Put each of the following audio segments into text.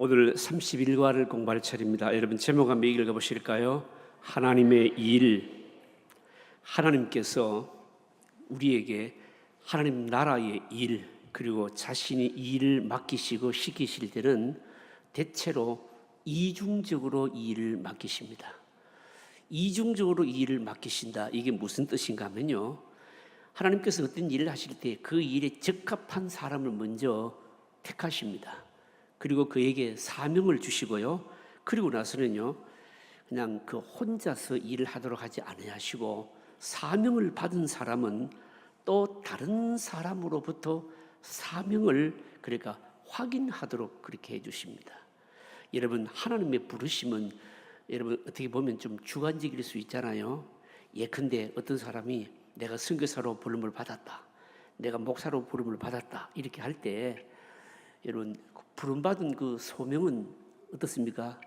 오늘 31과를 공부할 차례입니다. 여러분 제목 한번 읽어보실까요? 하나님의 일. 하나님께서 우리에게 하나님 나라의 일, 그리고 자신이 이 일을 맡기시고 시키실 때는 대체로 이중적으로 이 일을 맡기십니다. 이중적으로 이 일을 맡기신다. 이게 무슨 뜻인가 하면요, 하나님께서 어떤 일을 하실 때 그 일에 적합한 사람을 먼저 택하십니다. 그리고 그에게 사명을 주시고요, 그리고 나서는요 그냥 그 혼자서 일을 하도록 하지 않으시고 사명을 받은 사람은 또 다른 사람으로부터 사명을 그러니까 확인하도록 그렇게 해주십니다. 여러분, 하나님의 부르심은 여러분 어떻게 보면 좀 주관적일 수 있잖아요. 예컨대 어떤 사람이 내가 선교사로 부름을 받았다, 내가 목사로 부름을 받았다 이렇게 할 때 여러분 부름받은 그 소명은 어떻습니까?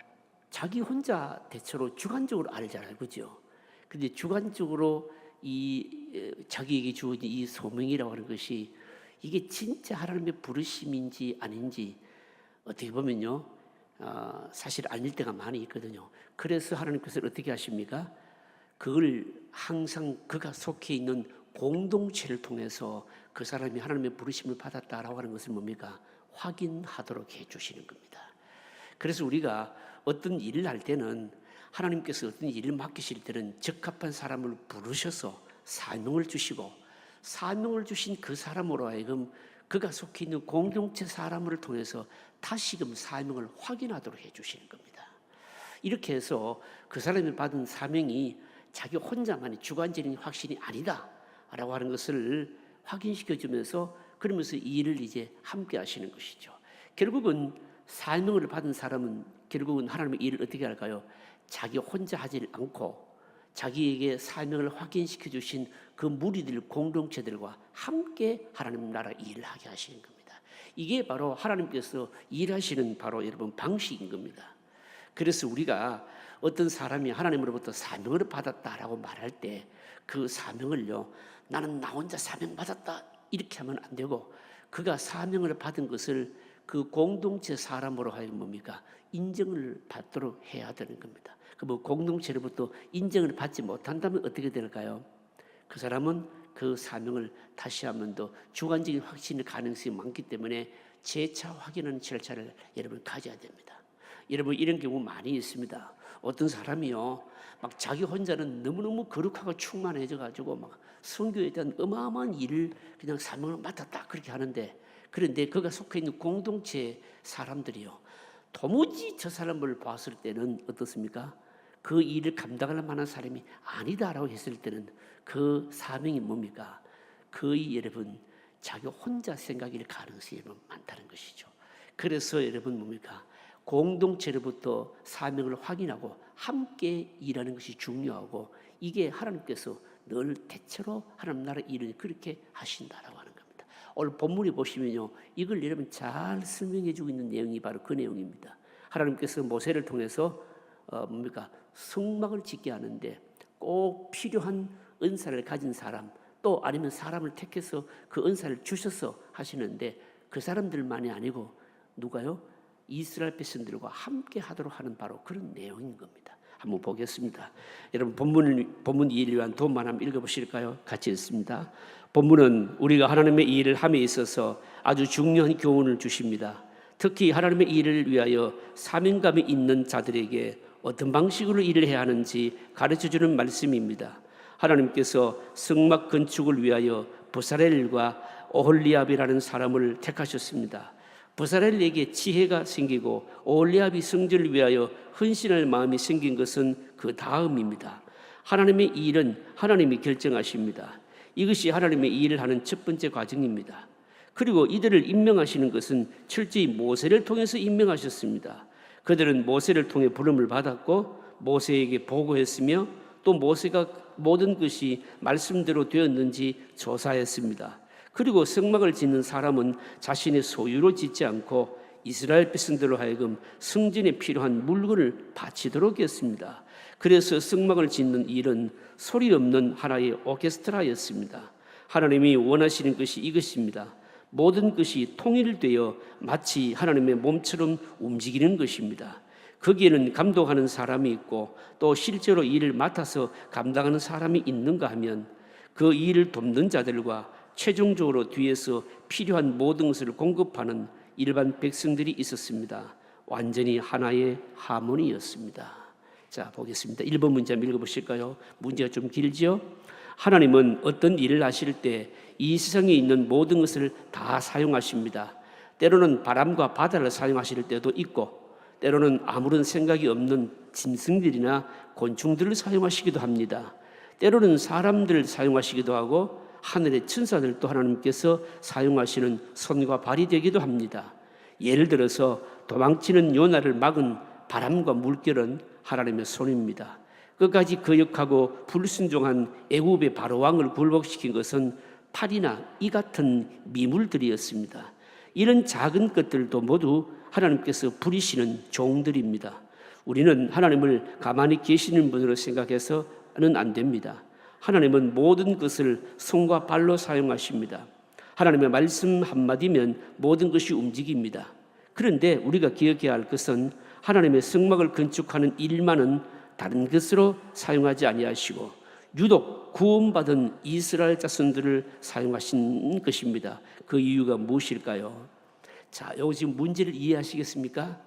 자기 혼자 대체로 주관적으로 알잖아요, 그죠? 근데 주관적으로 이 자기에게 주어진 이 소명이라고 하는 것이 이게 진짜 하나님의 부르심인지 아닌지 어떻게 보면요 사실 아닐 때가 많이 있거든요. 그래서 하나님께서 어떻게 하십니까? 그걸 항상 그가 속해 있는 공동체를 통해서 그 사람이 하나님의 부르심을 받았다라고 하는 것을 뭡니까? 확인하도록 해주시는 겁니다. 그래서 우리가 어떤 일을 할 때는 하나님께서 어떤 일을 맡기실 때는 적합한 사람을 부르셔서 사명을 주시고, 사명을 주신 그 사람으로 하여금 그가 속해 있는 공동체 사람을 통해서 다시금 사명을 확인하도록 해주시는 겁니다. 이렇게 해서 그 사람이 받은 사명이 자기 혼자만의 주관적인 확신이 아니다 라고 하는 것을 확인시켜주면서, 그러면서 이 일을 이제 함께 하시는 것이죠. 결국은 사명을 받은 사람은 결국은 하나님의 일을 어떻게 할까요? 자기 혼자 하지 않고 자기에게 사명을 확인시켜 주신 그 무리들, 공동체들과 함께 하나님 나라 일을 하게 하시는 겁니다. 이게 바로 하나님께서 일하시는 바로 여러분 방식인 겁니다. 그래서 우리가 어떤 사람이 하나님으로부터 사명을 받았다라고 말할 때 그 사명을요, 나는 나 혼자 사명 받았다 이렇게 하면 안 되고, 그가 사명을 받은 것을 그 공동체 사람으로 하여금 뭡니까? 인정을 받도록 해야 되는 겁니다. 그 뭐 공동체로부터 인정을 받지 못한다면 어떻게 될까요? 그 사람은 그 사명을 다시 한번 더 주관적인 확신의 가능성이 많기 때문에 재차 확인하는 절차를 여러분 가져야 됩니다. 여러분 이런 경우 많이 있습니다. 어떤 사람이요 막 자기 혼자는 너무너무 거룩하고 충만해져 가지고 막 선교에 대한 어마어마한 일을 그냥 사명을 맡았다 그렇게 하는데, 그런데 그가 속해 있는 공동체 사람들이요 도무지 저 사람을 봤을 때는 어떻습니까? 그 일을 감당할 만한 사람이 아니다라고 했을 때는 그 사명이 뭡니까? 거의 여러분 자기 혼자 생각일 가능성이 많다는 것이죠. 그래서 여러분 뭡니까? 공동체로부터 사명을 확인하고 함께 일하는 것이 중요하고, 이게 하나님께서 늘 대체로 하나님 나라 일을 그렇게 하신다라고 하는 겁니다. 오늘 본문에 보시면요 이걸 여러분 잘 설명해 주고 있는 내용이 바로 그 내용입니다. 하나님께서 모세를 통해서 뭡니까? 성막을 짓게 하는데 꼭 필요한 은사를 가진 사람, 또 아니면 사람을 택해서 그 은사를 주셔서 하시는데 그 사람들만이 아니고 누가요? 이스라엘 백성들과 함께 하도록 하는 바로 그런 내용인 겁니다. 한번 보겠습니다. 여러분 본문 이해를 위한 도움만 한번 읽어보실까요? 같이 읽습니다. 본문은 우리가 하나님의 일을 함에 있어서 아주 중요한 교훈을 주십니다. 특히 하나님의 일을 위하여 사명감이 있는 자들에게 어떤 방식으로 일을 해야 하는지 가르쳐주는 말씀입니다. 하나님께서 성막 건축을 위하여 부사렐과 오홀리압이라는 사람을 택하셨습니다. 부사렐에게 지혜가 생기고 오홀리압이 성전을 위하여 헌신할 마음이 생긴 것은 그 다음입니다. 하나님의 일은 하나님이 결정하십니다. 이것이 하나님의 일을 하는 첫 번째 과정입니다. 그리고 이들을 임명하시는 것은 철저히 모세를 통해서 임명하셨습니다. 그들은 모세를 통해 부름을 받았고 모세에게 보고했으며 또 모세가 모든 것이 말씀대로 되었는지 조사했습니다. 그리고 성막을 짓는 사람은 자신의 소유로 짓지 않고 이스라엘 백성들로 하여금 성전에 필요한 물건을 바치도록 했습니다. 그래서 성막을 짓는 일은 소리 없는 하나의 오케스트라였습니다. 하나님이 원하시는 것이 이것입니다. 모든 것이 통일되어 마치 하나님의 몸처럼 움직이는 것입니다. 거기에는 감독하는 사람이 있고 또 실제로 일을 맡아서 감당하는 사람이 있는가 하면 그 일을 돕는 자들과 최종적으로 뒤에서 필요한 모든 것을 공급하는 일반 백성들이 있었습니다. 완전히 하나의 하모니였습니다. 자, 보겠습니다. 1번 문제 한번 읽어보실까요? 문제가 좀 길죠? 하나님은 어떤 일을 하실 때 이 세상에 있는 모든 것을 다 사용하십니다. 때로는 바람과 바다를 사용하실 때도 있고 때로는 아무런 생각이 없는 짐승들이나 곤충들을 사용하시기도 합니다. 때로는 사람들을 사용하시기도 하고 하늘의 천사들도 하나님께서 사용하시는 손과 발이 되기도 합니다. 예를 들어서 도망치는 요나를 막은 바람과 물결은 하나님의 손입니다. 끝까지 거역하고 불순종한 애굽의 바로왕을 굴복시킨 것은 팔이나 이 같은 미물들이었습니다. 이런 작은 것들도 모두 하나님께서 부리시는 종들입니다. 우리는 하나님을 가만히 계시는 분으로 생각해서는 안 됩니다. 하나님은 모든 것을 손과 발로 사용하십니다. 하나님의 말씀 한마디면 모든 것이 움직입니다. 그런데 우리가 기억해야 할 것은 하나님의 성막을 건축하는 일만은 다른 것으로 사용하지 아니하시고 유독 구원받은 이스라엘 자손들을 사용하신 것입니다. 그 이유가 무엇일까요? 자, 여기 지금 문제를 이해하시겠습니까?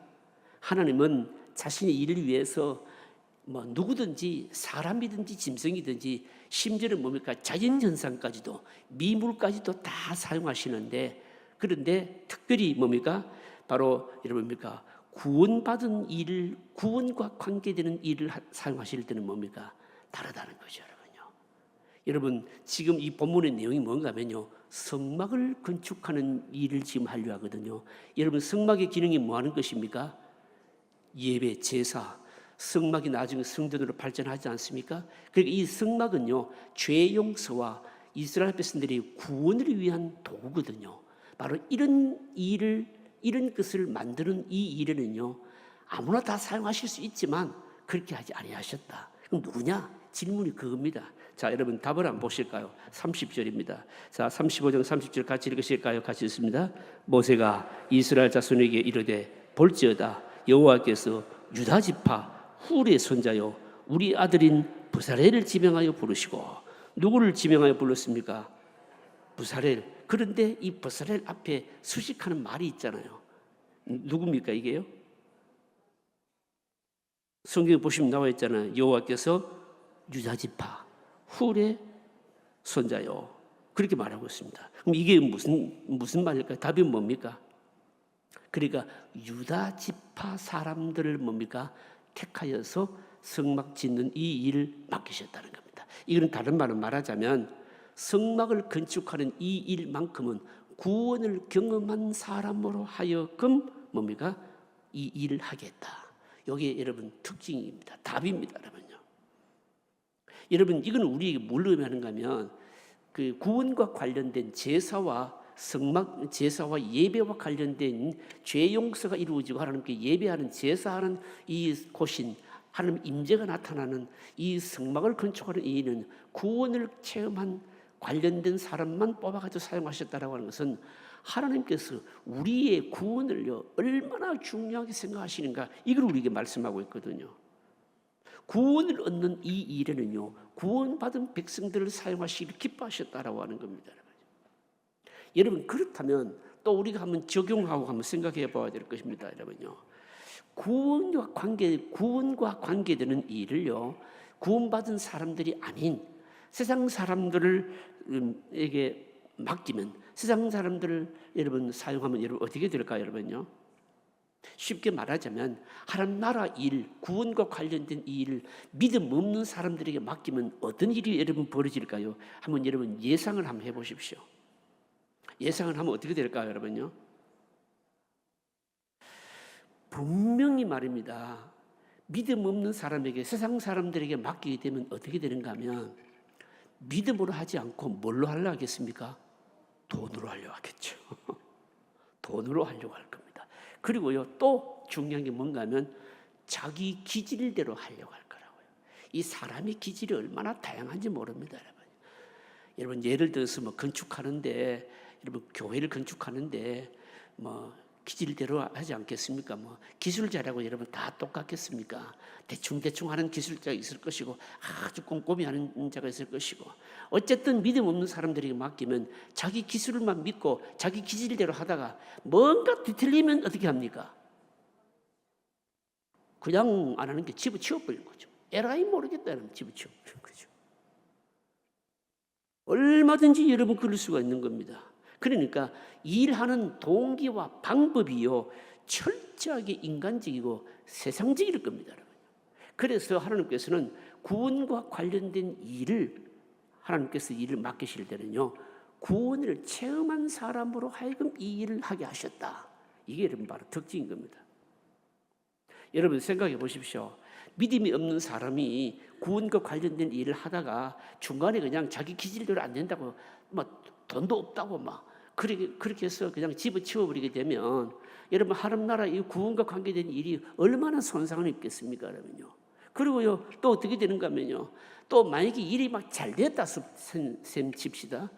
하나님은 자신의 일을 위해서 누구든지 사람이든지 짐승이든지 심지어는 뭡니까? 자연현상까지도 미물까지도 다 사용하시는데 그런데 특별히 뭡니까? 바로 여러분 뭡니까? 구원받은 일을 구원과 관계되는 일을 사용하실 때는 뭡니까? 다르다는 거죠, 여러분요. 여러분 지금 이 본문의 내용이 뭔가 하면요, 성막을 건축하는 일을 지금 하려 하거든요. 여러분 성막의 기능이 뭐 하는 것입니까? 예배, 제사. 성막이 나중에 성전으로 발전하지 않습니까? 그러니까 이 성막은요, 죄 용서와 이스라엘 백성들의 구원을 위한 도구거든요. 바로 이런 일을, 이런 것을 만드는 이 일에는요, 아무나 다 사용하실 수 있지만 그렇게 하지 아니하셨다. 그럼 누구냐? 질문이 그겁니다. 자, 여러분 답을 한번 보실까요? 30절입니다. 자, 35장 30절 같이 읽으실까요? 같이 읽습니다. 모세가 이스라엘 자손에게 이르되 볼지어다 여호와께서 유다 지파 훌의 손자요 우리 아들인 부사렐을 지명하여 부르시고, 누구를 지명하여 불렀습니까? 부사렐. 그런데 이 부사렐 앞에 수식하는 말이 있잖아요. 누굽니까 이게요? 성경에 보시면 나와 있잖아요. 여호와께서 유다 지파 훌의 손자요, 그렇게 말하고 있습니다. 그럼 이게 무슨 말일까요? 답이 뭡니까? 그러니까 유다 지파 사람들을 뭡니까? 택하여서 성막 짓는 이 일을 맡기셨다는 겁니다. 이거는 다른 말로 말하자면 성막을 건축하는 이 일만큼은 구원을 경험한 사람으로 하여금 뭡니까? 이 일을 하겠다. 이게 여러분 특징입니다. 답입니다, 여러분요. 여러분 이건 우리에게 뭘 의미하는가 하면 그 구원과 관련된 제사와 성막 제사와 예배와 관련된 죄 용서가 이루어지고 하나님께 예배하는 제사하는 이 곳인 하나님 임재가 나타나는 이 성막을 건축하는 이 일은 구원을 체험한 관련된 사람만 뽑아가지고 사용하셨다라고 하는 것은 하나님께서 우리의 구원을요 얼마나 중요하게 생각하시는가, 이걸 우리에게 말씀하고 있거든요. 구원을 얻는 이 일에는요 구원받은 백성들을 사용하시기를 기뻐하셨다라고 하는 겁니다. 여러분 그렇다면 또 우리가 한번 적용하고 한번 생각해 봐야 될 것입니다, 여러분요. 구원과 관계되는 일을요 구원받은 사람들이 아닌 세상 사람들에게 맡기면, 세상 사람들을 여러분 사용하면 여러분 어떻게 될까요, 여러분요? 쉽게 말하자면 하나님 나라 일, 구원과 관련된 이 일을 믿음 없는 사람들에게 맡기면 어떤 일이 여러분 벌어질까요? 한번 여러분 예상을 한번 해보십시오. 예상을 하면 어떻게 될까요, 여러분요? 분명히 말입니다. 믿음 없는 사람에게, 세상 사람들에게 맡기게 되면 어떻게 되는가 하면 믿음으로 하지 않고 뭘로 하려고 하겠습니까? 돈으로 하려고 하겠죠. 돈으로 하려고 할 겁니다. 그리고요 또 중요한 게 뭔가 하면 자기 기질대로 하려고 할 거라고요. 이 사람의 기질이 얼마나 다양한지 모릅니다, 여러분. 예를 들어서 건축하는데 여러분 교회를 건축하는데 뭐 기질대로 하지 않겠습니까? 뭐 기술자라고 여러분 다 똑같겠습니까? 대충 하는 기술자가 있을 것이고 아주 꼼꼼히 하는 자가 있을 것이고 어쨌든 믿음 없는 사람들에게 맡기면 자기 기술만 믿고 자기 기질대로 하다가 뭔가 뒤틀리면 어떻게 합니까? 그냥 안 하는 게 집어치워버리는 거죠. 에라이 모르겠다 이러면 집어치워버리는 거죠. 얼마든지 여러분 그럴 수가 있는 겁니다. 그러니까 일하는 동기와 방법이요 철저하게 인간적이고 세상적일 겁니다. 여러분. 그래서 하나님께서는 구원과 관련된 일을 하나님께서 일을 맡기실 때는요 구원을 체험한 사람으로 하여금 이 일을 하게 하셨다. 이게 여러분 바로 특징인 겁니다. 여러분 생각해 보십시오. 믿음이 없는 사람이 구원과 관련된 일을 하다가 중간에 그냥 자기 기질대로 안 된다고 막 돈도 없다고 막 그렇게 해서 그냥 집어치워버리게 되면 여러분 하나님 나라 이 구원과 관계된 일이 얼마나 손상을 입겠습니까? 그러면요. 그리고요 또 어떻게 되는가 하면요 또 만약에 일이 막 잘 됐다 셈 칩시다.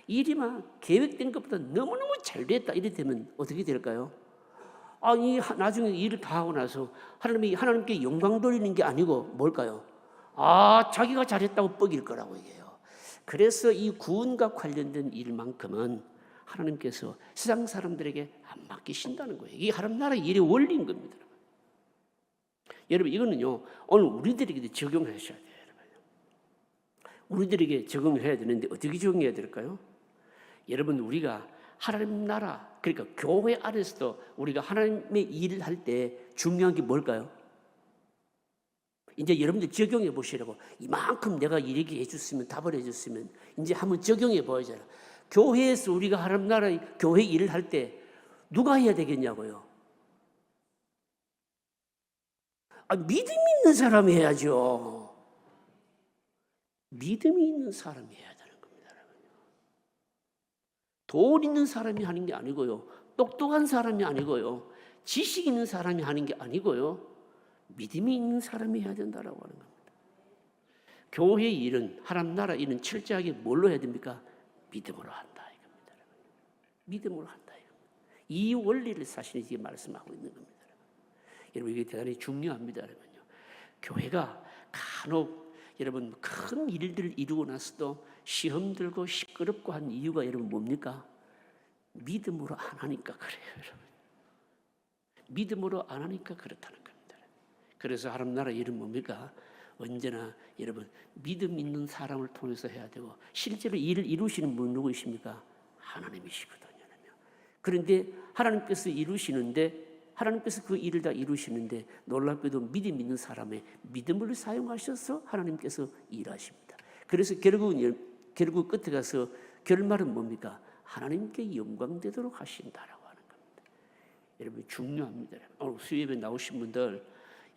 일이 막 계획된 것보다 너무너무 잘 됐다 이래 되면 어떻게 될까요? 아니 나중에 일을 다 하고 나서 하나님께 영광 돌리는 게 아니고 뭘까요? 자기가 잘했다고 뻑일 거라고 얘기해요. 그래서 이 구원과 관련된 일만큼은 하나님께서 세상 사람들에게 안 맡기신다는 거예요. 이게 하나님 나라의 일의 원리인 겁니다. 여러분 이거는요 오늘 우리들에게 적용하셔야 돼요. 우리들에게 적용해야 되는데 어떻게 적용해야 될까요? 여러분 우리가 하나님 나라 그러니까 교회 안에서도 우리가 하나님의 일을 할 때 중요한 게 뭘까요? 이제 여러분들 적용해 보시라고 이만큼 내가 이렇게 해줬으면 답을 해줬으면 이제 한번 적용해 보여줘라. 교회에서 우리가 하나님 나라의 교회 일을 할 때 누가 해야 되겠냐고요? 믿음이 있는 사람이 해야죠. 믿음이 있는 사람이 해야 되는 겁니다. 돈 있는 사람이 하는 게 아니고요. 똑똑한 사람이 아니고요. 지식 있는 사람이 하는 게 아니고요. 믿음이 있는 사람이 해야 된다라고 하는 겁니다. 교회 일은 하나님 나라 일은 철저하게 뭘로 해야 됩니까? 믿음으로 한다 이겁니다. 믿음으로 한다 이겁니다. 이 원리를 사실 이제 말씀하고 있는 겁니다. 여러분 이게 대단히 중요합니다. 여러분요. 교회가 간혹 여러분 큰 일들을 이루고 나서도 시험 들고 시끄럽고 한 이유가 여러분 뭡니까? 믿음으로 안 하니까 그래요. 여러분. 믿음으로 안 하니까 그렇다는 겁니다. 그래서 하나님 나라 일은 뭡니까? 언제나 여러분 믿음 있는 사람을 통해서 해야 되고 실제로 일을 이루시는 분은 누구이십니까? 하나님이시거든요. 그런데 하나님께서 이루시는데 하나님께서 그 일을 다 이루시는데 놀랍게도 믿음 있는 사람의 믿음을 사용하셔서 하나님께서 일하십니다. 그래서 결국 끝에 가서 결말은 뭡니까? 하나님께 영광되도록 하신다라고 하는 겁니다. 여러분 중요합니다. 오늘 수요예배 나오신 분들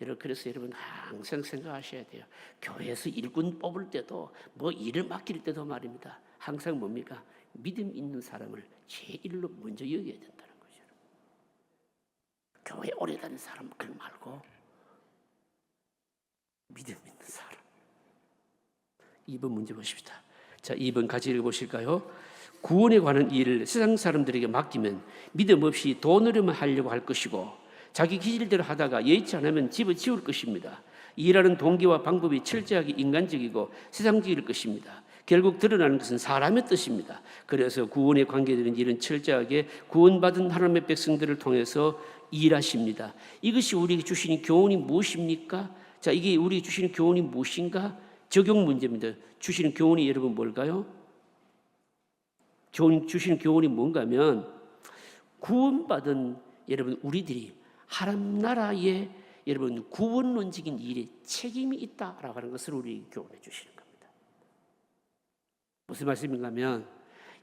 여러분 그래서 여러분 항상 생각하셔야 돼요. 교회에서 일꾼 뽑을 때도 뭐 일을 맡길 때도 말입니다. 항상 뭡니까? 믿음 있는 사람을 제일로 먼저 여겨야 된다는 거죠. 교회 오래 다닌 사람 그걸 말고 믿음 있는 사람. 2번 문제 보십시다. 자, 2번 같이 읽어보실까요? 구원에 관한 일을 세상 사람들에게 맡기면 믿음 없이 돈으로만 하려고 할 것이고 자기 기질대로 하다가 예의치 않으면 집어치울 것입니다. 일하는 동기와 방법이 철저하게 인간적이고 세상적일 것입니다. 결국 드러나는 것은 사람의 뜻입니다. 그래서 구원에 관계되는 일은 철저하게 구원받은 하나님의 백성들을 통해서 일하십니다. 이것이 우리에게 주시는 교훈이 무엇입니까? 자, 이게 우리에게 주시는 교훈이 무엇인가? 적용 문제입니다. 주시는 교훈이 여러분 뭘까요? 주시는 교훈이 뭔가 하면 구원받은 여러분 우리들이 하나님 나라의 여러분 구원론적인 일에 책임이 있다라고 하는 것을 우리에게 교훈해 주시는 겁니다. 무슨 말씀인가 하면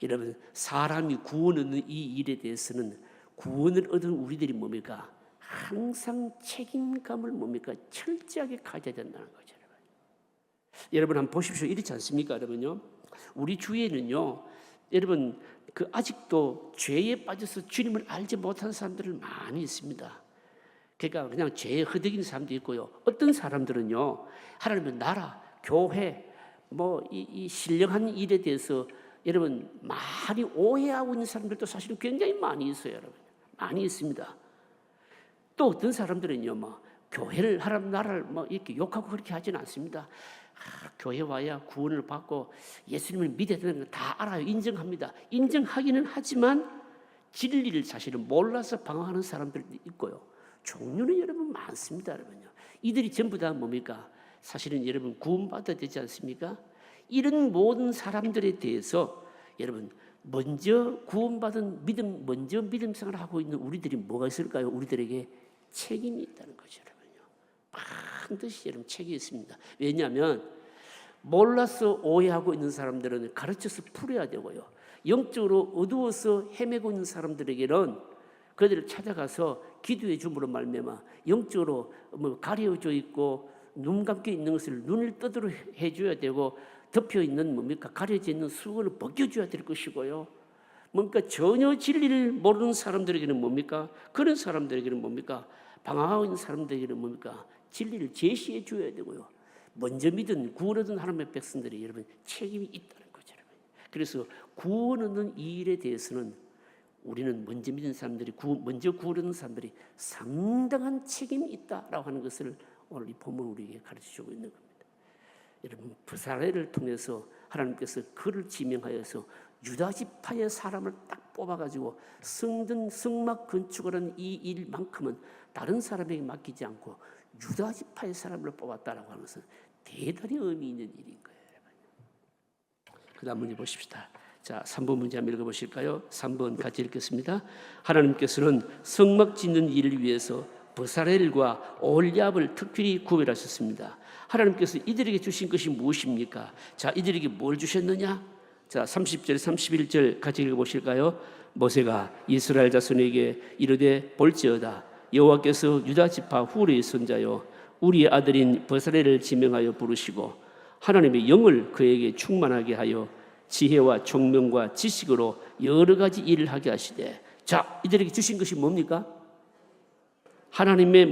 여러분 사람이 구원 얻는 이 일에 대해서는 구원을 얻은 우리들이 뭡니까? 항상 책임감을 뭡니까? 철저하게 가져야 된다는 거죠. 여러분 한번 보십시오. 이렇지 않습니까? 여러분요. 우리 주위에는요. 여러분 아직도 죄에 빠져서 주님을 알지 못한 사람들을 많이 있습니다. 그러니까 그냥 죄에 허덕이는 사람도 있고요. 어떤 사람들은요. 하나님의 나라, 교회 이 신령한 일에 대해서 여러분 많이 오해하고 있는 사람들도 사실은 굉장히 많이 있어요, 여러분. 많이 있습니다. 또 어떤 사람들은요, 교회를 하나님 나라를 이렇게 욕하고 그렇게 하지는 않습니다. 교회 와야 구원을 받고 예수님을 믿어야 되는 거 다 알아요. 인정합니다. 인정하기는 하지만 진리를 사실은 몰라서 방황하는 사람들도 있고요. 종류는 여러분 많습니다, 여러분요. 이들이 전부 다 뭡니까? 사실은 여러분 구원받아야 되지 않습니까? 이런 모든 사람들에 대해서 여러분 먼저 구원받은 먼저 믿음 생활을 하고 있는 우리들이 뭐가 있을까요? 우리들에게 책임이 있다는 거죠, 여러분요. 반드시 여러분 책임이 있습니다. 왜냐하면 몰라서 오해하고 있는 사람들은 가르쳐서 풀어야 되고요. 영적으로 어두워서 헤매고 있는 사람들에게는 그들을 찾아가서 기도해 줌으로 말미암아 영적으로 가려져 있고 눈 감겨 있는 것을 눈을 떠도록 해줘야 되고 덮여 있는 가려져 있는 수건을 벗겨줘야 될 것이고요. 전혀 진리를 모르는 사람들에게는 그런 사람들에게는 방황하고 있는 사람들에게는 진리를 제시해 줘야 되고요. 먼저 믿은 구원 얻은 하나님의 백성들이 여러분 책임이 있다는 거죠, 여러분. 그래서 구원 얻는 이 일에 대해서는 우리는 먼저 믿은 사람들이 먼저 구원 얻는 사람들이 상당한 책임이 있다라고 하는 것을 오늘 이 본문 우리에게 가르쳐 주고 있는 겁니다. 여러분 부사례를 통해서 하나님께서 그를 지명하여서 유다 지파의 사람을 딱 뽑아가지고 성막 건축하는 이 일만큼은 다른 사람에게 맡기지 않고 유다 지파의 사람을 뽑았다라고 하는 것은 대단히 의미 있는 일인 거예요, 여러분. 그다음 문제 보십시다. 자, 3번 문제 한번 읽어보실까요? 3번 같이 읽겠습니다. 하나님께서는 성막 짓는 일을 위해서 버사렐과 올리압을 특별히 구별하셨습니다. 하나님께서 이들에게 주신 것이 무엇입니까? 자, 이들에게 뭘 주셨느냐? 자, 30절, 31절 같이 읽어보실까요? 모세가 이스라엘 자손에게 이르되 볼지어다 여호와께서 유다 지파 후르의 손자요 우리의 아들인 버사렐을 지명하여 부르시고 하나님의 영을 그에게 충만하게 하여 지혜와 총명과 지식으로 여러 가지 일을 하게 하시되. 자, 이들에게 주신 것이 뭡니까? 하나님의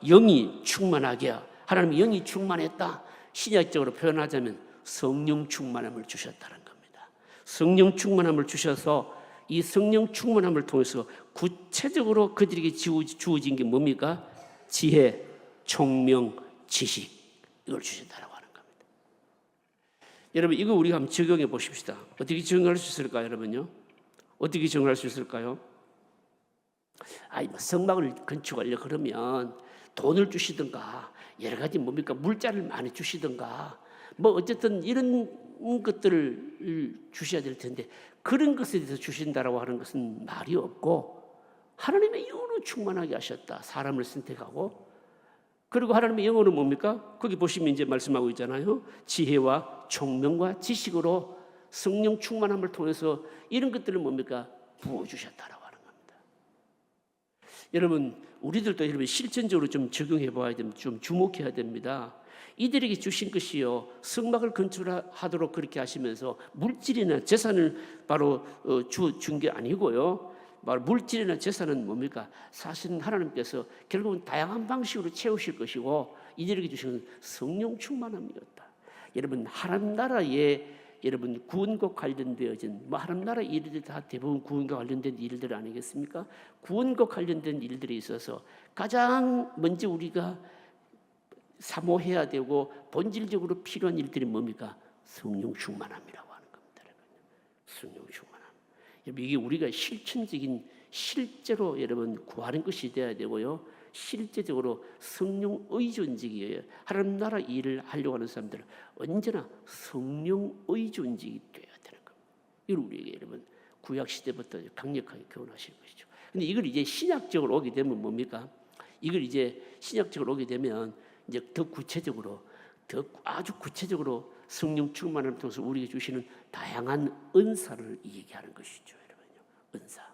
영이 충만하게. 하나님의 영이 충만했다. 신약적으로 표현하자면 성령 충만함을 주셨다는 겁니다. 성령 충만함을 주셔서 이 성령 충만함을 통해서 구체적으로 그들에게 주어진 게 뭡니까? 지혜, 총명, 지식, 이걸 주신다라고 하는 겁니다. 여러분 이거 우리가 한번 적용해 보십시다. 어떻게 적용할 수 있을까요, 여러분요? 어떻게 적용할 수 있을까요? 성막을 건축하려 그러면 돈을 주시든가 여러 가지 물자를 많이 주시든가 어쨌든 이런 것들을 주셔야 될 텐데 그런 것에 대해서 주신다라고 하는 것은 말이 없고 하나님의 영으로 충만하게 하셨다. 사람을 선택하고 그리고 하나님의 영어는 뭡니까? 거기 보시면 이제 말씀하고 있잖아요. 지혜와 총명과 지식으로 성령 충만함을 통해서 이런 것들을 부어주셨다라고 하는 겁니다. 여러분, 우리들도 여러분 실천적으로 좀 적용해 봐야 됩니다. 좀 주목해야 됩니다. 이들에게 주신 것이요, 성막을 건축하도록 그렇게 하시면서 물질이나 재산을 바로 준 게 아니고요. 물질이나 재산은 뭡니까? 사실은 하나님께서 결국은 다양한 방식으로 채우실 것이고 이들에게 주시는 성령 충만함이었다. 여러분 하나님 나라에 여러분 구원과 관련되어진 하나님 나라 일들이 다 대부분 구원과 관련된 일들 아니겠습니까? 구원과 관련된 일들에 있어서 가장 먼저 우리가 사모해야 되고 본질적으로 필요한 일들이 뭡니까? 성령 충만함이라고 하는 겁니다. 성령 충만함. 이게 우리가 실천적인 실제로 여러분 구하는 것이 되어야 되고요. 실제적으로 성령 의존적이에요. 하나님 나라 일을 하려고 하는 사람들은 언제나 성령 의존적이 되어야 되는 겁니다. 이걸 우리에게 여러분 구약 시대부터 강력하게 교훈하시는 것이죠. 근데 이걸 이제 신약적으로 오게 되면 뭡니까? 이걸 이제 신약적으로 오게 되면 이제 더 구체적으로 아주 구체적으로 성령 충만함을 통해서 우리에게 주시는 다양한 은사를 얘기하는 것이죠, 여러분요. 은사.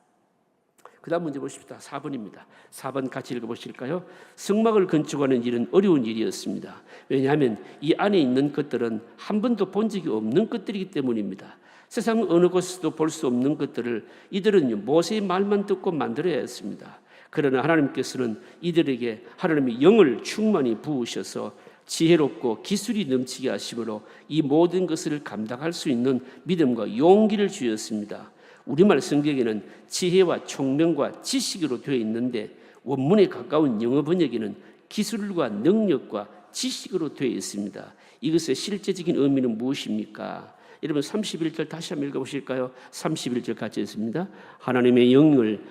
그다음 문제 보십시다. 4번입니다. 4번 같이 읽어보실까요? 성막을 건축하는 일은 어려운 일이었습니다. 왜냐하면 이 안에 있는 것들은 한 번도 본 적이 없는 것들이기 때문입니다. 세상 어느 곳에서도 볼 수 없는 것들을 이들은 모세의 말만 듣고 만들어야 했습니다. 그러나 하나님께서는 이들에게 하나님의 영을 충만히 부으셔서 지혜롭고 기술이 넘치게 하심으로 이 모든 것을 감당할 수 있는 믿음과 용기를 주셨습니다. 우리말 성경에는 지혜와 총명과 지식으로 되어 있는데 원문에 가까운 영어 번역에는 기술과 능력과 지식으로 되어 있습니다. 이것의 실제적인 의미는 무엇입니까? 여러분 31절 다시 한번 읽어보실까요? 31절 같이 읽습니다. 하나님의 영을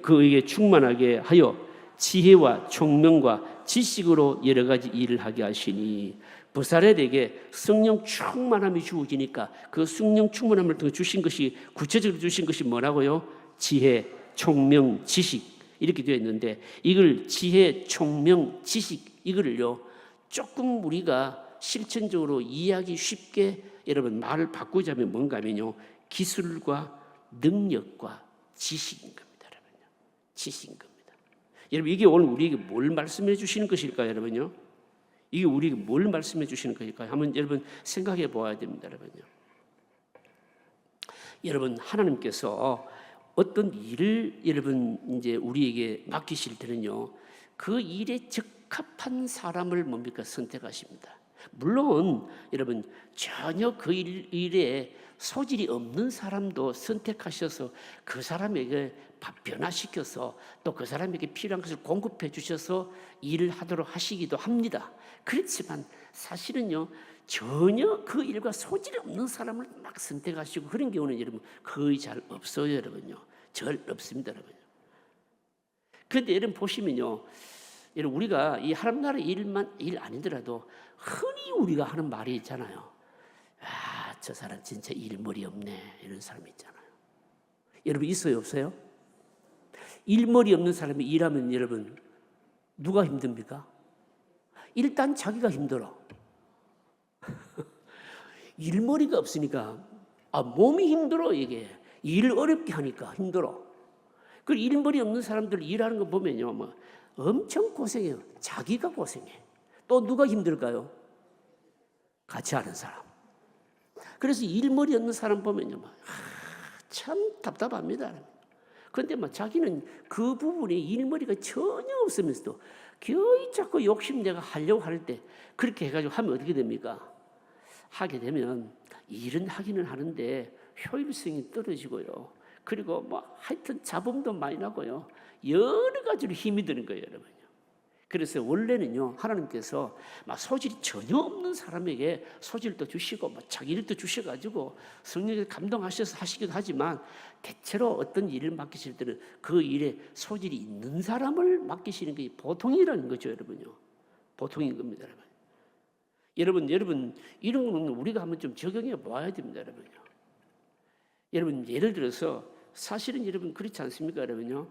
그에게 충만하게 하여 지혜와 총명과 지식으로 여러 가지 일을 하게 하시니, 부사렐에게 성령 충만함이 주어지니까 그 성령 충만함을 통해 주신 것이, 구체적으로 주신 것이 뭐라고요? 지혜, 총명, 지식, 이렇게 되어 있는데, 이걸 지혜, 총명, 지식, 이거를요 조금 우리가 실천적으로 이해하기 쉽게 여러분 말을 바꾸자면 뭔가 하면요, 기술과 능력과 지식인 겁니다. 여러분요, 지식인 겁니다. 여러분, 이게 오늘 우리에게 뭘 말씀해 주시는 것일까요? 여러분요, 이게 우리에게 뭘 말씀해 주시는 것일까요? 한번 여러분 생각해 보아야 됩니다. 여러분요, 여러분 하나님께서 어떤 일을 여러분 이제 우리에게 맡기실 때는요, 그 일에 적합한 사람을 뭡니까? 선택하십니다. 물론 여러분 전혀 그 일에 소질이 없는 사람도 선택하셔서 그 사람에게 변화시켜서 또 그 사람에게 필요한 것을 공급해 주셔서 일을 하도록 하시기도 합니다. 그렇지만 사실은요, 전혀 그 일과 소질이 없는 사람을 막 선택하시고 그런 경우는 여러분 거의 잘 없어요. 여러분요, 절 없습니다. 여러분. 그런데 여러분 보시면요, 여러분 우리가 이 하나님 나라 일 아니더라도 흔히 우리가 하는 말이 있잖아요. 아, 저 사람 진짜 일머리 없네, 이런 사람 있잖아요. 여러분 있어요, 없어요? 일머리 없는 사람이 일하면 여러분 누가 힘듭니까? 일단 자기가 힘들어. 일머리가 없으니까 몸이 힘들어. 이게 일을 어렵게 하니까 힘들어. 그 일머리 없는 사람들 일하는 거 보면요, 뭐 엄청 고생해요. 자기가 고생해. 또 누가 힘들까요? 같이 하는 사람. 그래서 일머리 없는 사람 보면요, 참 답답합니다. 그런데 자기는 그 부분에 일머리가 전혀 없으면서도 거의 자꾸 욕심내가 하려고 할 때 그렇게 해가지고 하면 어떻게 됩니까? 하게 되면 일은 하기는 하는데 효율성이 떨어지고요. 그리고 하여튼 잡음도 많이 나고요. 여러 가지로 힘이 드는 거예요, 여러분요. 그래서 원래는요, 하나님께서 소질이 전혀 없는 사람에게 소질도 주시고 자기 일도 주셔가지고 성령에 감동하셔서 하시기도 하지만, 대체로 어떤 일을 맡기실 때는 그 일에 소질이 있는 사람을 맡기시는 게 보통이라는 거죠, 여러분요. 보통인 겁니다, 여러분. 여러분 이런 거는 우리가 한번 좀 적용해 보아야 됩니다, 여러분요. 여러분 예를 들어서 사실은 여러분 그렇지 않습니까, 여러분요?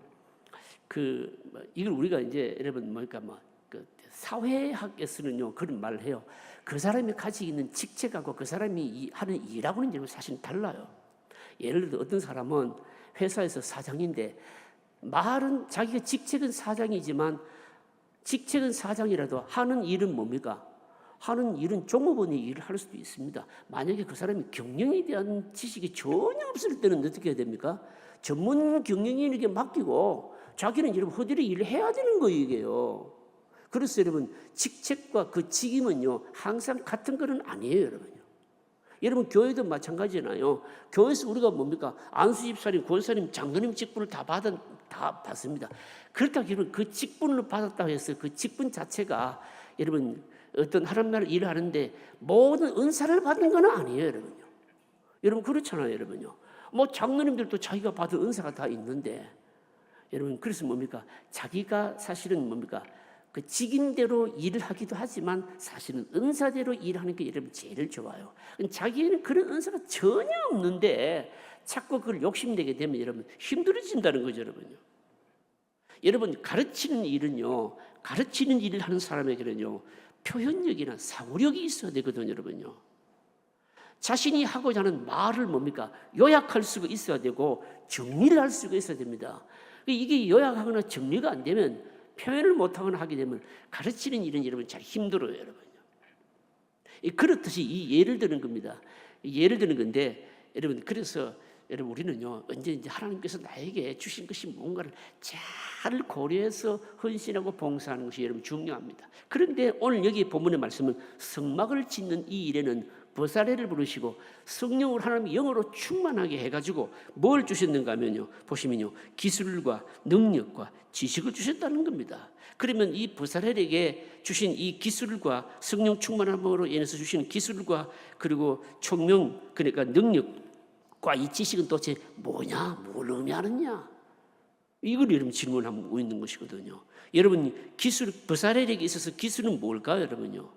이걸 우리가 이제 여러분 사회학에서는요 그런 말을 해요. 그 사람이 가지고 있는 직책하고 그 사람이 하는 일하고는 여러분 사실 달라요. 예를 들어 어떤 사람은 회사에서 사장인데 말은 자기가 직책은 사장이지만, 직책은 사장이라도 하는 일은 뭡니까? 하는 일은 종업원의 일을 할 수도 있습니다. 만약에 그 사람이 경영에 대한 지식이 전혀 없을 때는 어떻게 해야 됩니까? 전문 경영인에게 맡기고 자기는 여러분 허들이 일을 해야 되는 거예요, 이게요. 그래서 여러분 직책과 그 직임은요 항상 같은 거는 아니에요, 여러분요. 여러분 교회도 마찬가지잖아요. 교회에서 우리가 뭡니까? 안수집사님, 권사님, 장로님 직분을 다 받습니다. 그렇다고 여러분 그 직분을 받았다고 해서 그 직분 자체가 여러분 어떤 하나님 나라 일을 하는데 모든 은사를 받는 건 아니에요, 여러분요. 여러분 그렇잖아요, 여러분요. 장로님들도 자기가 받은 은사가 다 있는데, 여러분 그래서 뭡니까? 자기가 사실은 뭡니까? 그 직인대로 일을 하기도 하지만 사실은 은사대로 일하는 게 여러분 제일 좋아요. 자기는 그런 은사가 전혀 없는데 자꾸 그걸 욕심내게 되면 여러분 힘들어진다는 거죠, 여러분요. 여러분 가르치는 일을 하는 사람에게는요 표현력이나 사고력이 있어야 되거든요, 여러분요. 자신이 하고자 하는 말을 뭡니까? 요약할 수가 있어야 되고 정리를 할 수가 있어야 됩니다. 이게 요약하거나 정리가 안 되면, 표현을 못하거나 하게 되면 가르치는 일은 여러분 잘 힘들어요, 여러분요. 그렇듯이 이 예를 드는 겁니다. 예를 드는 건데, 여러분 그래서 여러분 우리는요 언제 이제 하나님께서 나에게 주신 것이 뭔가를 잘 고려해서 헌신하고 봉사하는 것이 여러분 중요합니다. 그런데 오늘 여기 본문의 말씀은 성막을 짓는 이 일에는 버사레를 부르시고 성령으로 하나님의 영으로 충만하게 해가지고 뭘 주셨는가 하면요 보시면요 기술과 능력과 지식을 주셨다는 겁니다. 그러면 이 버사렐에게 주신 이 기술과 성령 충만함으로 인해서 주시는 기술과 그리고 총명 그러니까 능력과 이 지식은 도대체 뭐냐, 뭘 의미하느냐, 이걸 여러분 질문하고 있는 것이거든요. 여러분 기술 버사렐에게 있어서 기술은 뭘까요, 여러분요?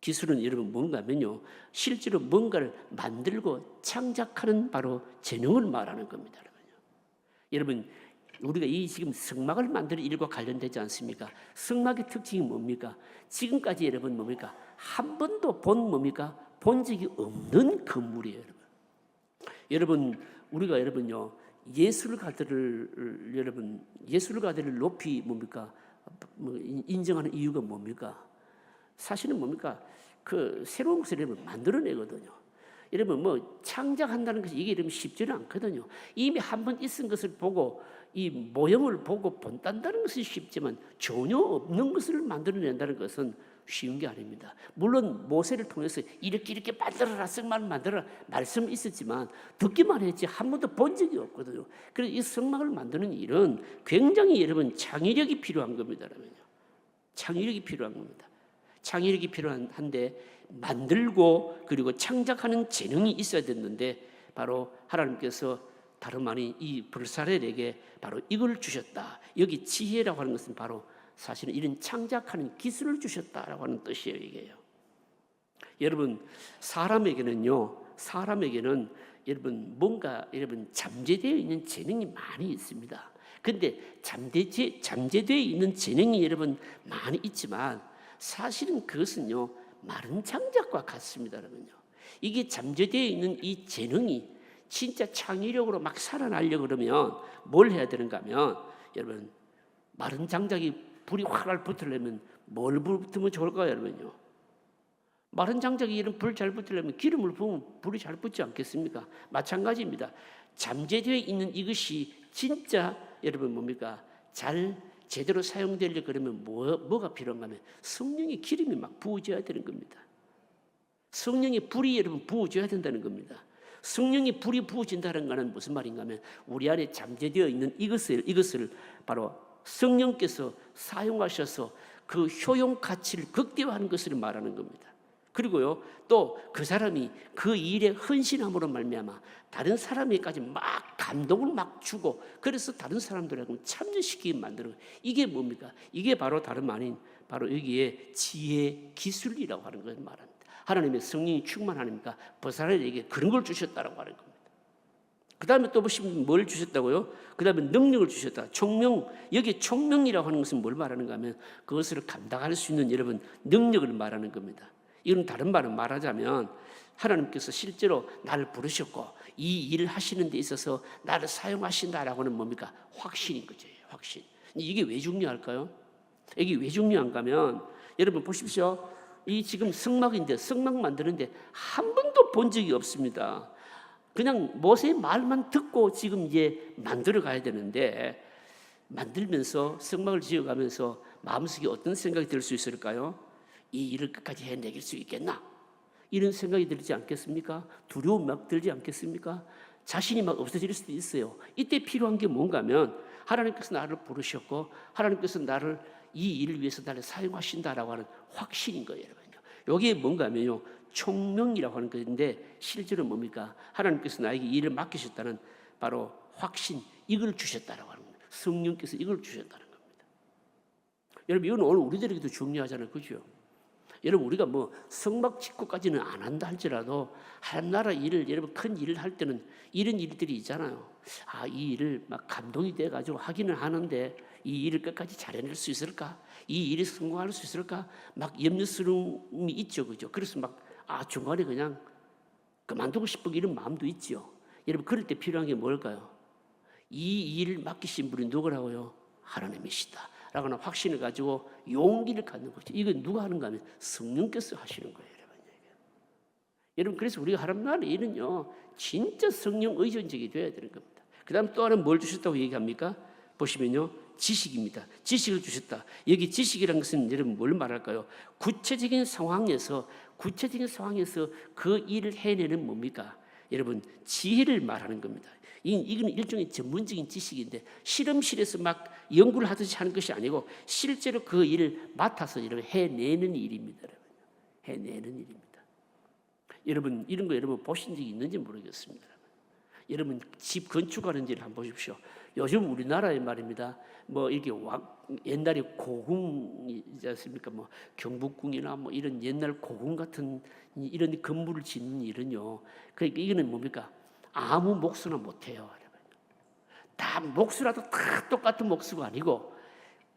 기술은 여러분 뭔가 하면요 실제로 뭔가를 만들고 창작하는 바로 재능을 말하는 겁니다. 여러분 우리가 이 지금 성막을 만드는 일과 관련되지 않습니까? 성막의 특징이 뭡니까? 지금까지 여러분 뭡니까? 한 번도 뭡니까? 본 적이 없는 건물이에요, 여러분. 여러분 우리가 여러분요 예술가들을 높이 뭡니까? 인정하는 이유가 뭡니까? 사실은 뭡니까? 그 새로운 것을 여러분 만들어내거든요. 여러분 창작한다는 것이 이게 여러분 쉽지는 않거든요. 이미 한 번 있은 것을 보고 이 모형을 보고 본딴다는 것은 쉽지만 전혀 없는 것을 만들어낸다는 것은 쉬운 게 아닙니다. 물론 모세를 통해서 이렇게 만들어라, 성막을 만들어라 말씀이 있었지만 듣기만 했지 한 번도 본 적이 없거든요. 그래서 이 성막을 만드는 일은 굉장히 여러분 창의력이 필요한 겁니다. 창의력이 필요한 겁니다. 창의력이 필요한데 만들고 그리고 창작하는 재능이 있어야 됐는데 바로 하나님께서 다름 아닌 이 버사렐에게 바로 이걸 주셨다. 여기 지혜라고 하는 것은 바로 사실은 이런 창작하는 기술을 주셨다라고 하는 뜻이에요. 이게요. 여러분 사람에게는 여러분 뭔가 여러분 잠재되어 있는 재능이 많이 있습니다. 근데 잠재되어 있는 재능이 여러분 많이 있지만 사실은 그것은요 마른 장작과 같습니다. 여러분요. 이게 잠재되어 있는 이 재능이 진짜 창의력으로 막 살아나려고 그러면 뭘 해야 되는가 하면 여러분 마른 장작이 불이 활활 붙으려면 뭘 붙으면 좋을까요, 여러분요? 마른 장작이 이런 불 잘 붙으려면 기름을 부으면 불이 잘 붙지 않겠습니까? 마찬가지입니다. 잠재되어 있는 이것이 진짜 여러분 뭡니까? 제대로 사용되려 그러면 뭐가 필요한가 하면 성령의 기름이 막 부어져야 되는 겁니다. 성령의 불이 여러분 부어져야 된다는 겁니다. 성령의 불이 부어진다는 것은 무슨 말인가 하면 우리 안에 잠재되어 있는 이것을 바로 성령께서 사용하셔서 그 효용 가치를 극대화하는 것을 말하는 겁니다. 그리고요 또 그 사람이 그 일에 헌신함으로 말미암아 다른 사람에게까지 막 감동을 막 주고 그래서 다른 사람들하고 참여시키게 만드는 이게 뭡니까? 이게 바로 다름 아닌 바로 여기에 지혜 기술이라고 하는 걸 말합니다. 하나님의 성령이 충만하니까 버사렐에게 그런 걸 주셨다라고 하는 겁니다. 그 다음에 또 보시면 뭘 주셨다고요? 그 다음에 능력을 주셨다. 총명, 여기 총명이라고 하는 것은 뭘 말하는가 하면 그것을 감당할 수 있는 여러분 능력을 말하는 겁니다. 이건 다른 말로 말하자면 하나님께서 실제로 나를 부르셨고 이 일을 하시는 데 있어서 나를 사용하신다라고 하는 뭡니까? 확신인 거죠. 확신. 이게 왜 중요할까요? 이게 왜 중요한가 하면 여러분 보십시오. 이 지금 성막인데 성막 만드는데 한 번도 본 적이 없습니다. 그냥 모세의 말만 듣고 지금 이제 만들어 가야 되는데 만들면서 성막을 지어가면서 마음속에 어떤 생각이 들 수 있을까요? 이 일을 끝까지 해내길 수 있겠나? 이런 생각이 들지 않겠습니까? 두려움 막 들지 않겠습니까? 자신이 막 없어질 수도 있어요. 이때 필요한 게 뭔가 하면 하나님께서 나를 부르셨고 하나님께서 나를 이 일을 위해서 나를 사용하신다라고 하는 확신인 거예요. 여러분요. 여기에 뭔가 하면요 총명이라고 하는 것인데 실제로 뭡니까? 하나님께서 나에게 일을 맡기셨다는 바로 확신, 이걸 주셨다라고 하는 겁니다. 성령께서 이걸 주셨다는 겁니다. 여러분 이건 오늘 우리들에게도 중요하잖아요. 그죠? 여러분 우리가 성막 짓고까지는 안 한다 할지라도 하나나라 일을 여러분 큰 일을 할 때는 이런 일들이 있잖아요. 이 일을 막 감동이 돼가지고 하기는 하는데 이 일을 끝까지 잘해낼 수 있을까? 이 일이 성공할 수 있을까? 막 염려스러움이 있죠, 그죠? 그래서 막 중간에 그냥 그만두고 싶은 이런 마음도 있죠. 여러분 그럴 때 필요한 게 뭘까요? 이 일을 맡기신 분이 누구라고요? 하나님이시다 라고 하는 확신을 가지고 용기를 갖는 거죠. 이건 누가 하는가 하면 성령께서 하시는 거예요. 여러분. 여러분, 그래서 우리가 하나님 나라의 일은요, 진짜 성령 의존적이 되어야 되는 겁니다. 그 다음 또 하나는 뭘 주셨다고 얘기합니까? 보시면요, 지식입니다. 지식을 주셨다. 여기 지식이라는 것은 여러분 뭘 말할까요? 구체적인 상황에서 그 일을 해내는 뭡니까? 여러분, 지혜를 말하는 겁니다. 이건 일종의 전문적인 지식인데, 실험실에서 막 연구를 하듯이 하는 것이 아니고 실제로 그 일을 맡아서 여러분 해내는 일입니다. 해내는 일입니다. 여러분, 이런 거 여러분 보신 적이 있는지 모르겠습니다. 여러분, 집 건축하는 일을 한번 보십시오. 요즘 우리나라에 말입니다, 뭐 이렇게 옛날에 고궁이지 않습니까? 뭐 경복궁이나 뭐 이런 옛날 고궁 같은 이런 건물을 짓는 일은요, 그러니까 이거는 뭡니까? 아무 목수나 못해요. 다 목수라도 다 똑같은 목수가 아니고,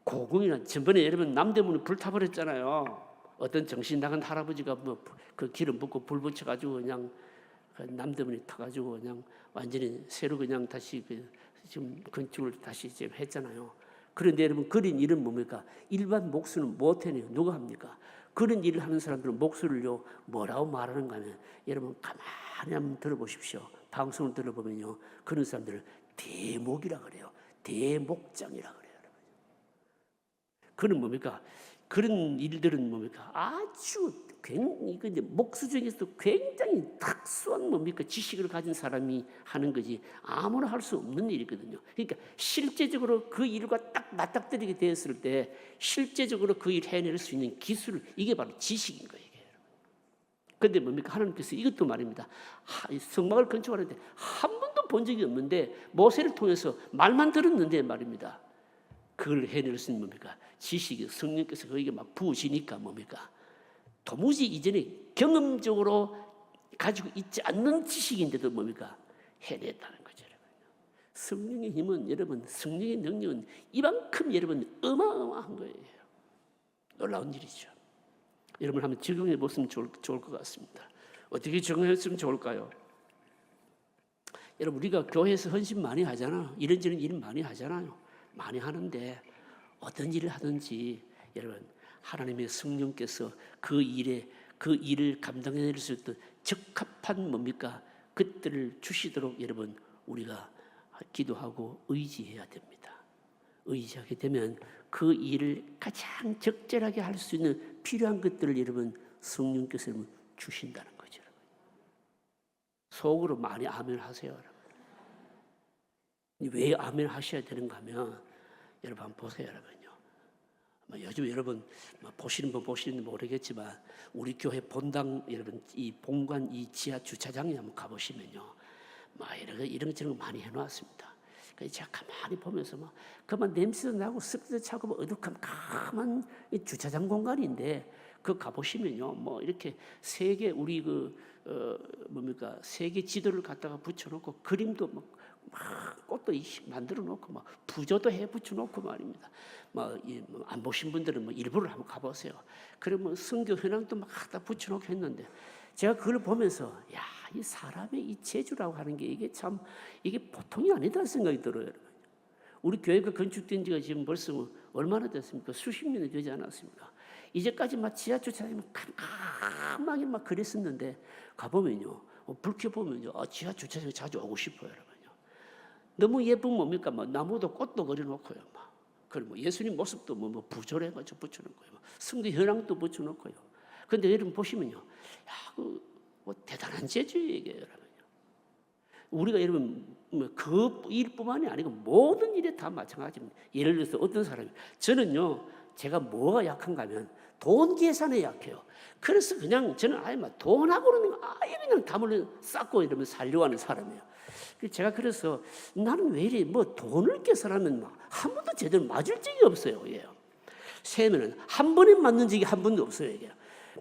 고궁이나 전번에 여러분 남대문을 불타버렸잖아요. 어떤 정신 나간 할아버지가 뭐 그 기름 붓고 불 붙여가지고 그냥 남대문에 타가지고 그냥 완전히 새로 그냥 다시 지금 건축을 다시 이제 했잖아요. 그런데 여러분, 그런 일은 뭡니까? 일반 목수는 못 해내요. 누가 합니까? 그런 일을 하는 사람들은 목수를요 뭐라고 말하는가 하면, 여러분 가만히 한번 들어보십시오. 방송을 들어보면요, 그런 사람들을 대목이라 그래요. 대목장이라 그래요. 그는 뭡니까? 그런 일들은 뭡니까? 아주 이제 목수 중에서도 굉장히 특수한 뭡니까? 지식을 가진 사람이 하는 거지 아무나 할 수 없는 일이거든요. 그러니까 실제적으로 그 일과 딱 맞닥뜨리게 되었을 때 실제적으로 그 일 해낼 수 있는 기술, 이게 바로 지식인 거예요. 그런데 뭡니까? 하나님께서 이것도 말입니다. 성막을 건축하는데 한 번도 본 적이 없는데 모세를 통해서 말만 들었는데 말입니다. 그걸 해낼 수 있는 뭡니까? 지식이 성령께서 거기에 막 부으시니까 뭡니까? 도무지 이전에 경험적으로 가지고 있지 않는 지식인데도 뭡니까? 해냈다는 거죠. 여러분. 성령의 힘은, 여러분, 성령의 능력은 이만큼 여러분 어마어마한 거예요. 놀라운 일이죠. 여러분 한번 적용해 보시면 좋을 것 같습니다. 어떻게 적용했으면 좋을까요? 여러분, 우리가 교회에서 헌신 많이 하잖아. 이런저런 일 많이 하잖아요. 많이 하는데 어떤 일을 하든지 여러분, 하나님의 성령께서 그 일을 감당해낼 수 있는 적합한 뭡니까? 것들을 주시도록 여러분 우리가 기도하고 의지해야 됩니다. 의지하게 되면 그 일을 가장 적절하게 할 수 있는 필요한 것들을 여러분 성령께서 주신다는 거죠. 여러분. 속으로 많이 아멘 하세요. 여러분. 왜 아멘 하셔야 되는가 하면, 여러분 한번 보세요. 여러분요. 요즘 여러분 보시는 분 보시는지 모르겠지만 우리 교회 본당 여러분 이 본관 이 지하 주차장에 한번 가보시면요, 이런 거 많이 해놓았습니다. 그래서 제가 가만히 보면서 그만 냄새도 나고 습기도 차고 어두컴컴한 주차장 공간인데 그 가보시면요, 이렇게 세계 우리 뭡니까? 세계 지도를 갖다가 붙여놓고 그림도 막 꽃도 만들어 놓고 부조도 해 붙여놓고 말입니다. 안 보신 분들은 일부러 한번 가보세요. 그러면 성교 현황도 막 갖다 붙여놓고 했는데 제가 그걸 보면서 이 사람의 이 재주라고 하는 게 이게 보통이 아니다 생각이 들어요. 우리 교회가 건축된 지가 지금 벌써 얼마나 됐습니까? 수십 년이 되지 않았습니까? 이제까지 지하 주차장이 깜깜하게 그랬었는데 가보면요, 불 켜보면요, 지하 주차장에 자주 오고 싶어요, 여러분요. 너무 예쁜 뭡니까? 나무도 꽃도 그려놓고요, 그리고 예수님 모습도 부조해가지고 붙여놓고요, 성도 현황도 붙여놓고요. 그런데 여러분 보시면요, 대단한 재주예요, 이게 여러분요. 우리가 여러분 그 일뿐만이 아니고 모든 일에 다 마찬가지입니다. 예를 들어서 어떤 사람이, 저는요, 제가 뭐가 약한가 하면 돈 계산에 약해요. 그래서 그냥 저는 아예 돈하고는 아예 그냥 담을 쌓고 이러면 살려고 하는 사람이에요. 제가 나는 왜 이래 돈을 계산하면 한 번도 제대로 맞을 적이 없어요. 세면은 한 번에 맞는 적이 한 번도 없어요. 이게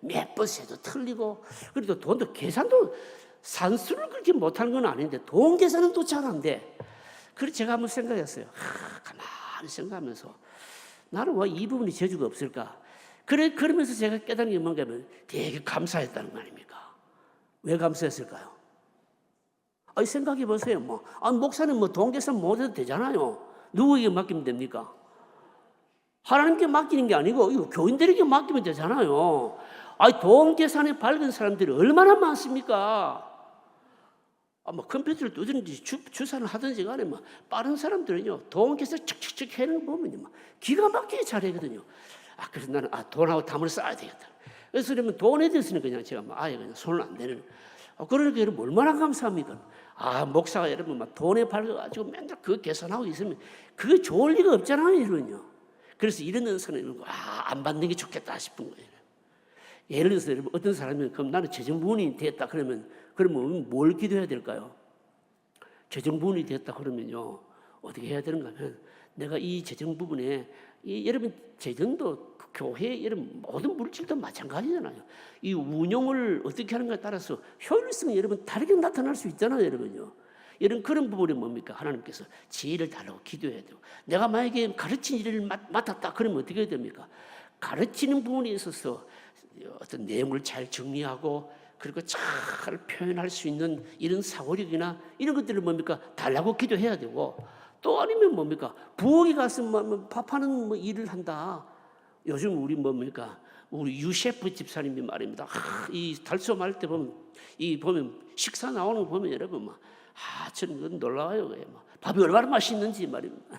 몇 번 세도 틀리고, 그리고 돈도 계산도 산수를 그렇게 못하는 건 아닌데 돈 계산은 또 잘한대. 그래서 제가 한번 생각했어요. 가만히 생각하면서 나는 왜 이 부분이 재주가 없을까? 그러면서 제가 깨달은 게 뭔가 하면 되게 감사했다는 거 아닙니까? 왜 감사했을까요? 생각해 보세요. 목사는 돈 계산 못해도 되잖아요. 누구에게 맡기면 됩니까? 하나님께 맡기는 게 아니고 이거 교인들에게 맡기면 되잖아요. 돈 계산에 밝은 사람들이 얼마나 많습니까? 뭐 컴퓨터를 두든지 주사를 하든지 간에 뭐 빠른 사람들은요, 돈 계산 척척척 해는 거 보면요, 기가 막히게 잘하거든요. 그래서 나는 돈하고 담을 쌓아야 되겠다. 그래서 그러면 돈에 대해서는 그냥 제가 아예 그냥 손을 안 대는. 그러니까 여러분 얼마나 감사합니까? 목사가 여러분 막 돈에 밝아가지고 맨날 그 계산하고 있으면 그게 좋을 리가 없잖아요, 여러분요. 그래서 이런 은사는 안 받는 게 좋겠다 싶은 거예요. 예를 들어서 여러분 어떤 사람이 그럼 나는 재정부원이 됐다 그러면 뭘 기도해야 될까요? 재정부원이 됐다 그러면요 어떻게 해야 되는가 하면 내가 이 재정 부분에 여러분 재정도 교회 여러분 모든 물질도 마찬가지잖아요. 이 운용을 어떻게 하는가에 따라서 효율성이 여러분 다르게 나타날 수 있잖아요, 여러분요. 이런 그런 부분이 뭡니까? 하나님께서 지혜를 달라고 기도해야 되고, 내가 만약에 가르친 일을 맡았다 그러면 어떻게 해야 됩니까? 가르치는 부분에 있어서 어떤 내용을 잘 정리하고 그리고 잘 표현할 수 있는 이런 사고력이나 이런 것들을 뭡니까? 달라고 기도해야 되고, 또 아니면 뭡니까? 부엌에 가서 밥하는 일을 한다. 요즘 우리 뭡니까? 우리 유셰프 집사님이 말입니다. 이 달솜할 때 보면 식사 나오는 거 보면 여러분 저는 놀라워요. 밥이 얼마나 맛있는지 말입니다.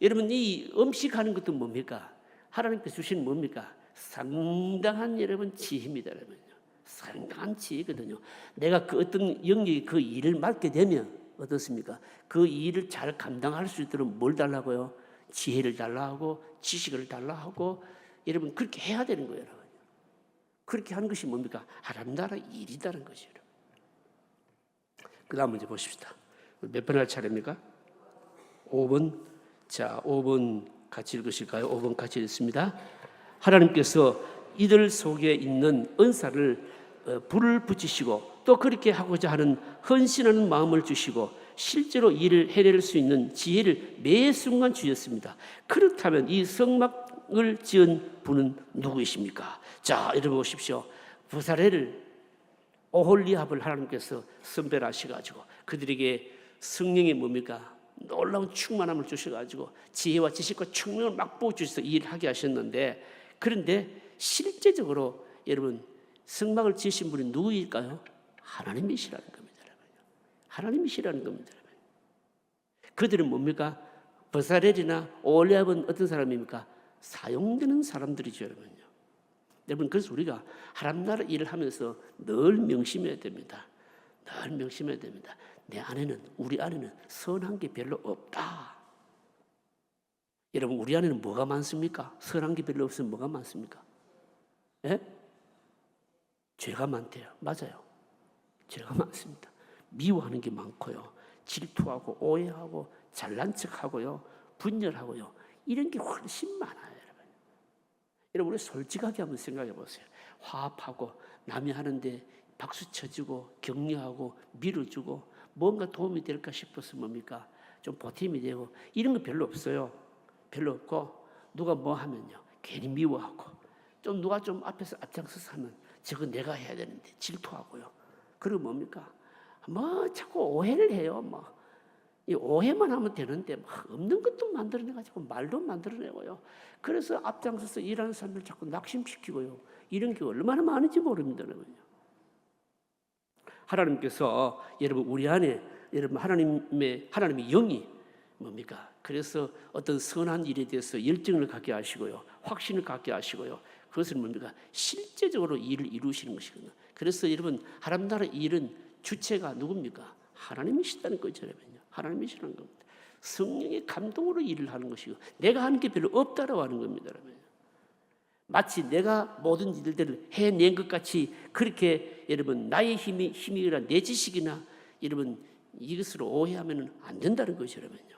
여러분 이 음식하는 것도 뭡니까? 하나님께서 주신 뭡니까? 상당한 여러분 지혜입니다, 여러분요. 상당한 지혜거든요. 내가 그 어떤 영역에 그 일을 맡게 되면 어떻습니까? 그 일을 잘 감당할 수 있도록 뭘 달라고요? 지혜를 달라 하고 지식을 달라 하고 여러분 그렇게 해야 되는 거예요, 여러분. 그렇게 하는 것이 뭡니까? 하나님 나라 일이라는 것이에요. 그 다음 문제 보십시다. 몇 번 할 차례입니까? 5번. 자, 5번 같이 읽으실까요? 5번 같이 읽습니다. 하나님께서 이들 속에 있는 은사를 불을 붙이시고 또 그렇게 하고자 하는 헌신하는 마음을 주시고 실제로 일을 해낼 수 있는 지혜를 매 순간 주셨습니다. 그렇다면 이 성막을 지은 분은 누구이십니까? 자, 여러분 보십시오. 부사레를 오홀리압을 하나님께서 선별하셔가지고 그들에게 성령의 뭡니까? 놀라운 충만함을 주셔가지고 지혜와 지식과 충명을 막 부어주셔서 일을 하게 하셨는데, 그런데 실제적으로 여러분 성막을 지으신 분이 누구일까요? 하나님이시라는 겁니다. 하나님이시라는 겁니다. 그들은 뭡니까? 버사렐이나 오홀리압은 어떤 사람입니까? 사용되는 사람들이죠, 여러분요. 여러분 그래서 우리가 하나님 나라 일을 하면서 늘 명심해야 됩니다. 늘 명심해야 됩니다. 우리 안에는 선한 게 별로 없다. 여러분 우리 안에는 뭐가 많습니까? 선한 게 별로 없으면 뭐가 많습니까? 예? 죄가 많대요. 맞아요. 죄가 많습니다. 미워하는 게 많고요. 질투하고 오해하고 잘난 척하고요. 분열하고요. 이런 게 훨씬 많아요, 여러분. 여러분 우리 솔직하게 한번 생각해 보세요. 화합하고 남이 하는데 박수 쳐주고 격려하고 밀어주고 뭔가 도움이 될까 싶어서 뭡니까? 좀 보탬이 되고 이런 거 별로 없어요. 별로 없고 누가 뭐 하면요 괜히 미워하고 좀 누가 좀 앞에서 앞장서서 하면 저거 내가 해야 되는데 질투하고요. 그리고 뭡니까? 자꾸 오해를 해요. 이 오해만 하면 되는데 없는 것도 만들어내가지고 말도 만들어내고요. 그래서 앞장서서 일하는 사람들 자꾸 낙심시키고요. 이런 게 얼마나 많은지 모릅니다, 여러분요. 하나님께서 여러분 우리 안에 여러분 하나님의 영이 뭡니까? 그래서 어떤 선한 일에 대해서 열정을 갖게 하시고요, 확신을 갖게 하시고요. 그것은 뭡니까? 실제적으로 일을 이루시는 것이거든요. 그래서 여러분 하나님 나라 일은 주체가 누굽니까? 하나님이시다는 거죠, 여러분요. 하나님이시라는 겁니다. 성령의 감동으로 일을 하는 것이고 내가 하는 게 별로 없다라고 하는 겁니다, 여러분. 마치 내가 모든 일들을 해낸 것 같이 그렇게 여러분 나의 힘이나 내 지식이나 여러분 이것으로 오해하면 안 된다는 것이죠, 여러분요.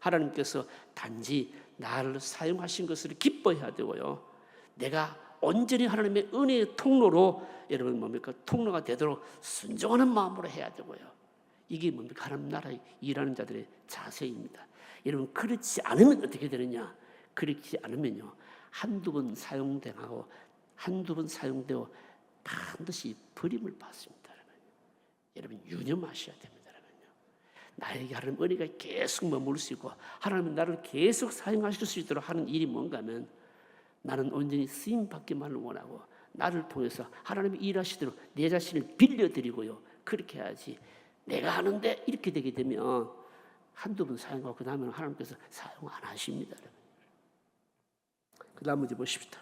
하나님께서 단지 나를 사용하신 것을 기뻐해야 되고요. 내가 온전히 하나님의 은혜의 통로로 여러분 뭡니까? 통로가 되도록 순종하는 마음으로 해야 되고요. 이게 뭡니까? 하나님 나라에 일하는 자들의 자세입니다. 여러분 그렇지 않으면 어떻게 되느냐? 그렇지 않으면요. 한두 번 사용되고 반드시 버림을 받습니다. 여러분 유념하셔야 됩니다. 나에게 하나님 은혜가 계속 머물 수 있고 하나님은 나를 계속 사용하실 수 있도록 하는 일이 뭔가 하면 나는 온전히 쓰임받기만을 원하고 나를 통해서 하나님이 일하시도록 내 자신을 빌려드리고요. 그렇게 해야지. 내가 하는데 이렇게 되게 되면 한두 번 사용하고 그 다음에는 하나님께서 사용 안 하십니다. 그 다음 문제 보십시다.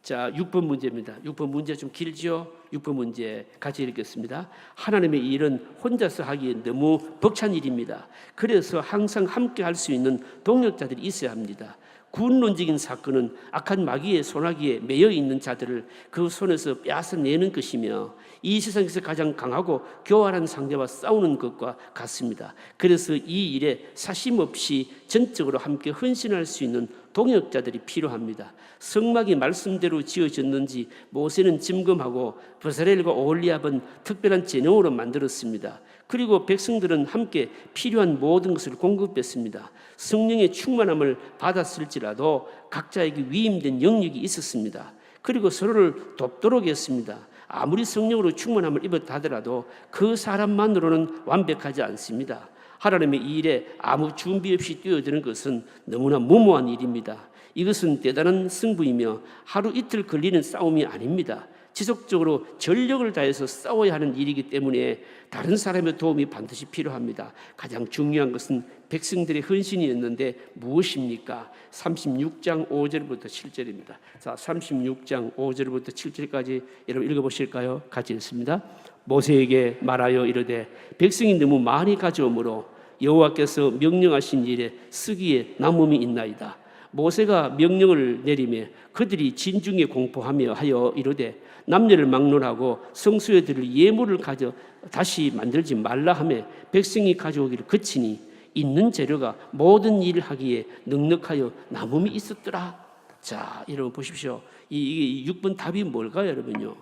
자, 6번 문제입니다. 6번 문제 좀 길죠? 6번 문제 같이 읽겠습니다. 하나님의 일은 혼자서 하기에 너무 벅찬 일입니다. 그래서 항상 함께 할 수 있는 동역자들이 있어야 합니다. 군론적인 사건은 악한 마귀의 소나기에 매여 있는 자들을 그 손에서 빼앗아내는 것이며 이 세상에서 가장 강하고 교활한 상대와 싸우는 것과 같습니다. 그래서 이 일에 사심 없이 전적으로 함께 헌신할 수 있는 동역자들이 필요합니다. 성막이 말씀대로 지어졌는지 모세는 점검하고 브사렐과 오홀리압은 특별한 제능으로 만들었습니다. 그리고 백성들은 함께 필요한 모든 것을 공급했습니다. 성령의 충만함을 받았을지라도 각자에게 위임된 영역이 있었습니다. 그리고 서로를 돕도록 했습니다. 아무리 성령으로 충만함을 입었다 하더라도 그 사람만으로는 완벽하지 않습니다. 하나님의 이 일에 아무 준비 없이 뛰어드는 것은 너무나 무모한 일입니다. 이것은 대단한 승부이며 하루 이틀 걸리는 싸움이 아닙니다. 지속적으로 전력을 다해서 싸워야 하는 일이기 때문에 다른 사람의 도움이 반드시 필요합니다. 가장 중요한 것은 백성들의 헌신이었는데 무엇입니까? 36장 5절부터 7절입니다. 자, 36장 5절부터 7절까지 여러분 읽어보실까요? 같이 읽습니다. 모세에게 말하여 이르되 백성이 너무 많이 가져오므로 여호와께서 명령하신 일에 쓰기에 남음이 있나이다. 모세가 명령을 내리매 그들이 진중에 공포하며 하여 이르되 남녀를 막론하고 성소에들을 예물을 가져 다시 만들지 말라 하며 백성이 가져오기를 그치니 있는 재료가 모든 일을 하기에 넉넉하여 남음이 있었더라. 자, 여러분 보십시오. 이게 6번 답이 뭘까요, 여러분요?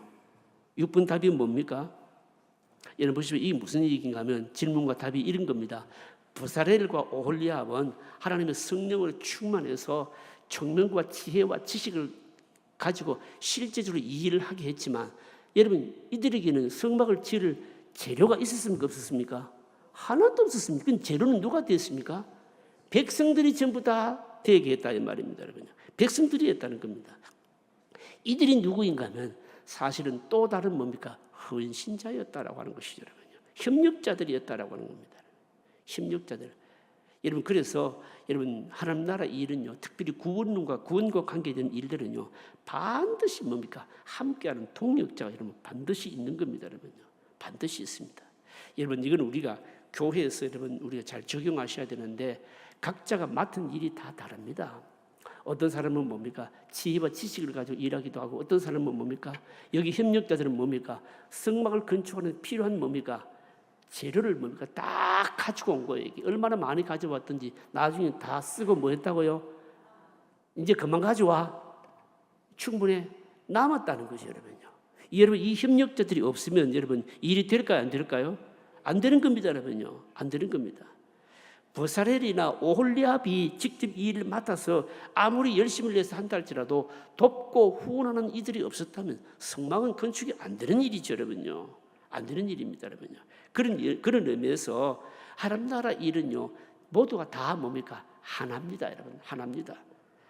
6번 답이 뭡니까? 여러분 보십시오. 이게 무슨 얘기인가 하면 질문과 답이 이런 겁니다. 브사렐과 오홀리압은 하나님의 성령으로 충만해서 청명과 지혜와 지식을 가지고 실제적으로 이 일을 하게 했지만 여러분 이들에게는 성막을 지을 재료가 있었습니까? 없었습니까? 하나도 없었습니다. 그 재료는 누가 됐습니까? 백성들이 전부 다 되게 했다 이 말입니다. 여러분. 백성들이 했다는 겁니다. 이들이 누구인가 하면 사실은 또 다른 뭡니까? 헌신자였다라고 하는 것이죠. 여러분요. 협력자들이었다라고 하는 겁니다. 협력자들. 여러분 그래서 여러분 하나님 나라 일은요, 특별히 구원과 관계된 일들은요, 반드시 뭡니까? 함께하는 동역자가 여러분 반드시 있는 겁니다, 여러분요. 반드시 있습니다. 여러분 이건 우리가 교회에서 여러분 우리가 잘 적용하셔야 되는데 각자가 맡은 일이 다 다릅니다. 어떤 사람은 뭡니까? 지혜와 지식을 가지고 일하기도 하고 어떤 사람은 뭡니까? 여기 협력자들은 뭡니까? 성막을 건축하는 필요한 뭡니까? 재료를 뭡니까? 딱 가지고 온 거예요. 얼마나 많이 가져왔든지 나중에 다 쓰고 뭐 했다고요? 이제 그만 가져와. 충분해. 남았다는 것이죠, 여러분요. 여러분 이 협력자들이 없으면 여러분 일이 될까요? 안 될까요? 안 되는 겁니다, 여러분요. 안 되는 겁니다. 브사렐이나 오홀리압이 직접 이 일을 맡아서 아무리 열심을 내서 한다 할지라도 돕고 후원하는 이들이 없었다면 성막은 건축이 안 되는 일이죠, 여러분요. 안 되는 일입니다, 여러분요. 그런 의미에서 하나님 나라 일은요 모두가 다 뭡니까? 하나입니다, 여러분. 하나입니다.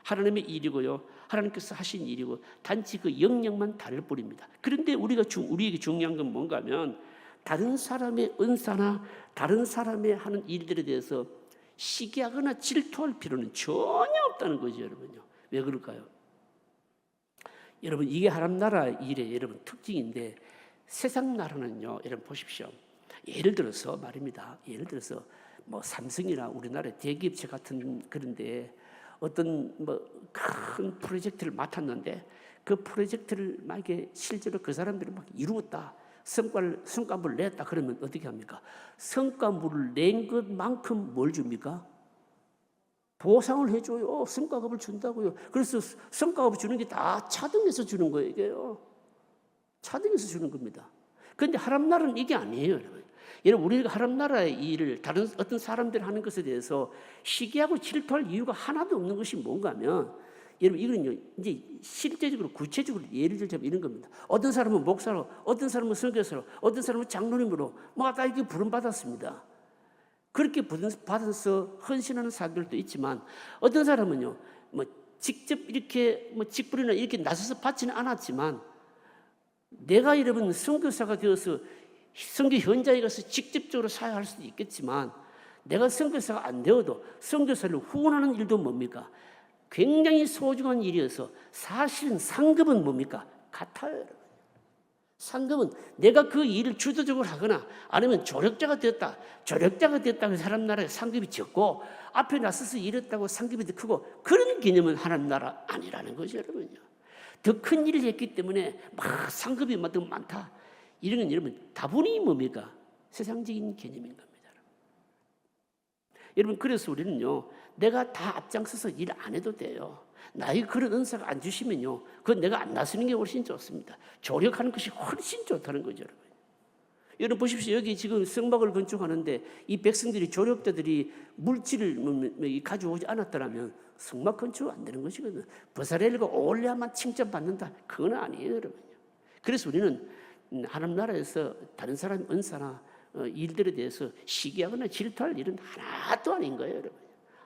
하나님의 일이고요. 하나님께서 하신 일이고 단지 그 영역만 다를 뿐입니다. 그런데 우리에게 중요한 건 뭔가 하면 다른 사람의 은사나 다른 사람의 하는 일들에 대해서 시기하거나 질투할 필요는 전혀 없다는 거죠, 여러분요. 왜 그럴까요? 여러분 이게 하나님 나라 일의 여러분 특징인데 세상 나라는요, 여러분 보십시오. 예를 들어서 말입니다. 예를 들어서 뭐 삼성이나 우리나라의 대기업체 같은 그런데 어떤 뭐 큰 프로젝트를 맡았는데 그 프로젝트를 만약에 실제로 그 사람들이 막 이루었다. 성과물을 냈다 그러면 어떻게 합니까? 성과물을 낸 것만큼 뭘 줍니까? 보상을 해줘요. 성과급을 준다고요. 그래서 성과급 주는 게 다 차등해서 주는 거예요. 이게요. 차등해서 주는 겁니다. 그런데 하나님 나라는 이게 아니에요, 여러분. 여러분 우리가 하나님 나라의 일을 다른 어떤 사람들이 하는 것에 대해서 시기하고 질투할 이유가 하나도 없는 것이 뭔가 하면 여러분 이거는요 이제 실제적으로 구체적으로 예를 들자면 이런 겁니다. 어떤 사람은 목사로, 어떤 사람은 선교사로, 어떤 사람은 장로님으로 뭐 다 이렇게 부름 받았습니다. 그렇게 부름 받아서 헌신하는 사람들도 있지만 어떤 사람은요 뭐 직접 이렇게 뭐 직분이나 이렇게 나서서 받지는 않았지만 내가 여러분 선교사가 되어서 선교 현장에 가서 직접적으로 사역할 수도 있겠지만 내가 선교사가 안 되어도 선교사를 후원하는 일도 뭡니까? 굉장히 소중한 일이어서 사실은 상급은 뭡니까? 같아요. 상급은 내가 그 일을 주도적으로 하거나 아니면 조력자가 되었다. 조력자가 되었다고 사람 나라에 상급이 적고 앞에 나서서 일했다고 상급이 더 크고 그런 개념은 하나님 나라 아니라는 거죠, 여러분요. 더 큰 일을 했기 때문에 막 상급이 더 많다. 이런 건 여러분 다분히 뭡니까? 세상적인 개념인 겁니다. 여러분 그래서 우리는요, 내가 다 앞장서서 일 안 해도 돼요. 나에게 그런 은사가 안 주시면요, 그건 내가 안 나서는 게 훨씬 좋습니다. 조력하는 것이 훨씬 좋다는 거죠, 여러분. 여러분 보십시오. 여기 지금 성막을 건축하는데 이 백성들이 조력자들이 물질을 가져오지 않았더라면 성막 건축 안 되는 것이거든요. 버사렐과 오올리아만 칭찬받는다, 그건 아니에요, 여러분. 그래서 우리는 하나님 나라에서 다른 사람 은사나 일들에 대해서 시기하거나 질투할 일은 하나도 아닌 거예요, 여러분.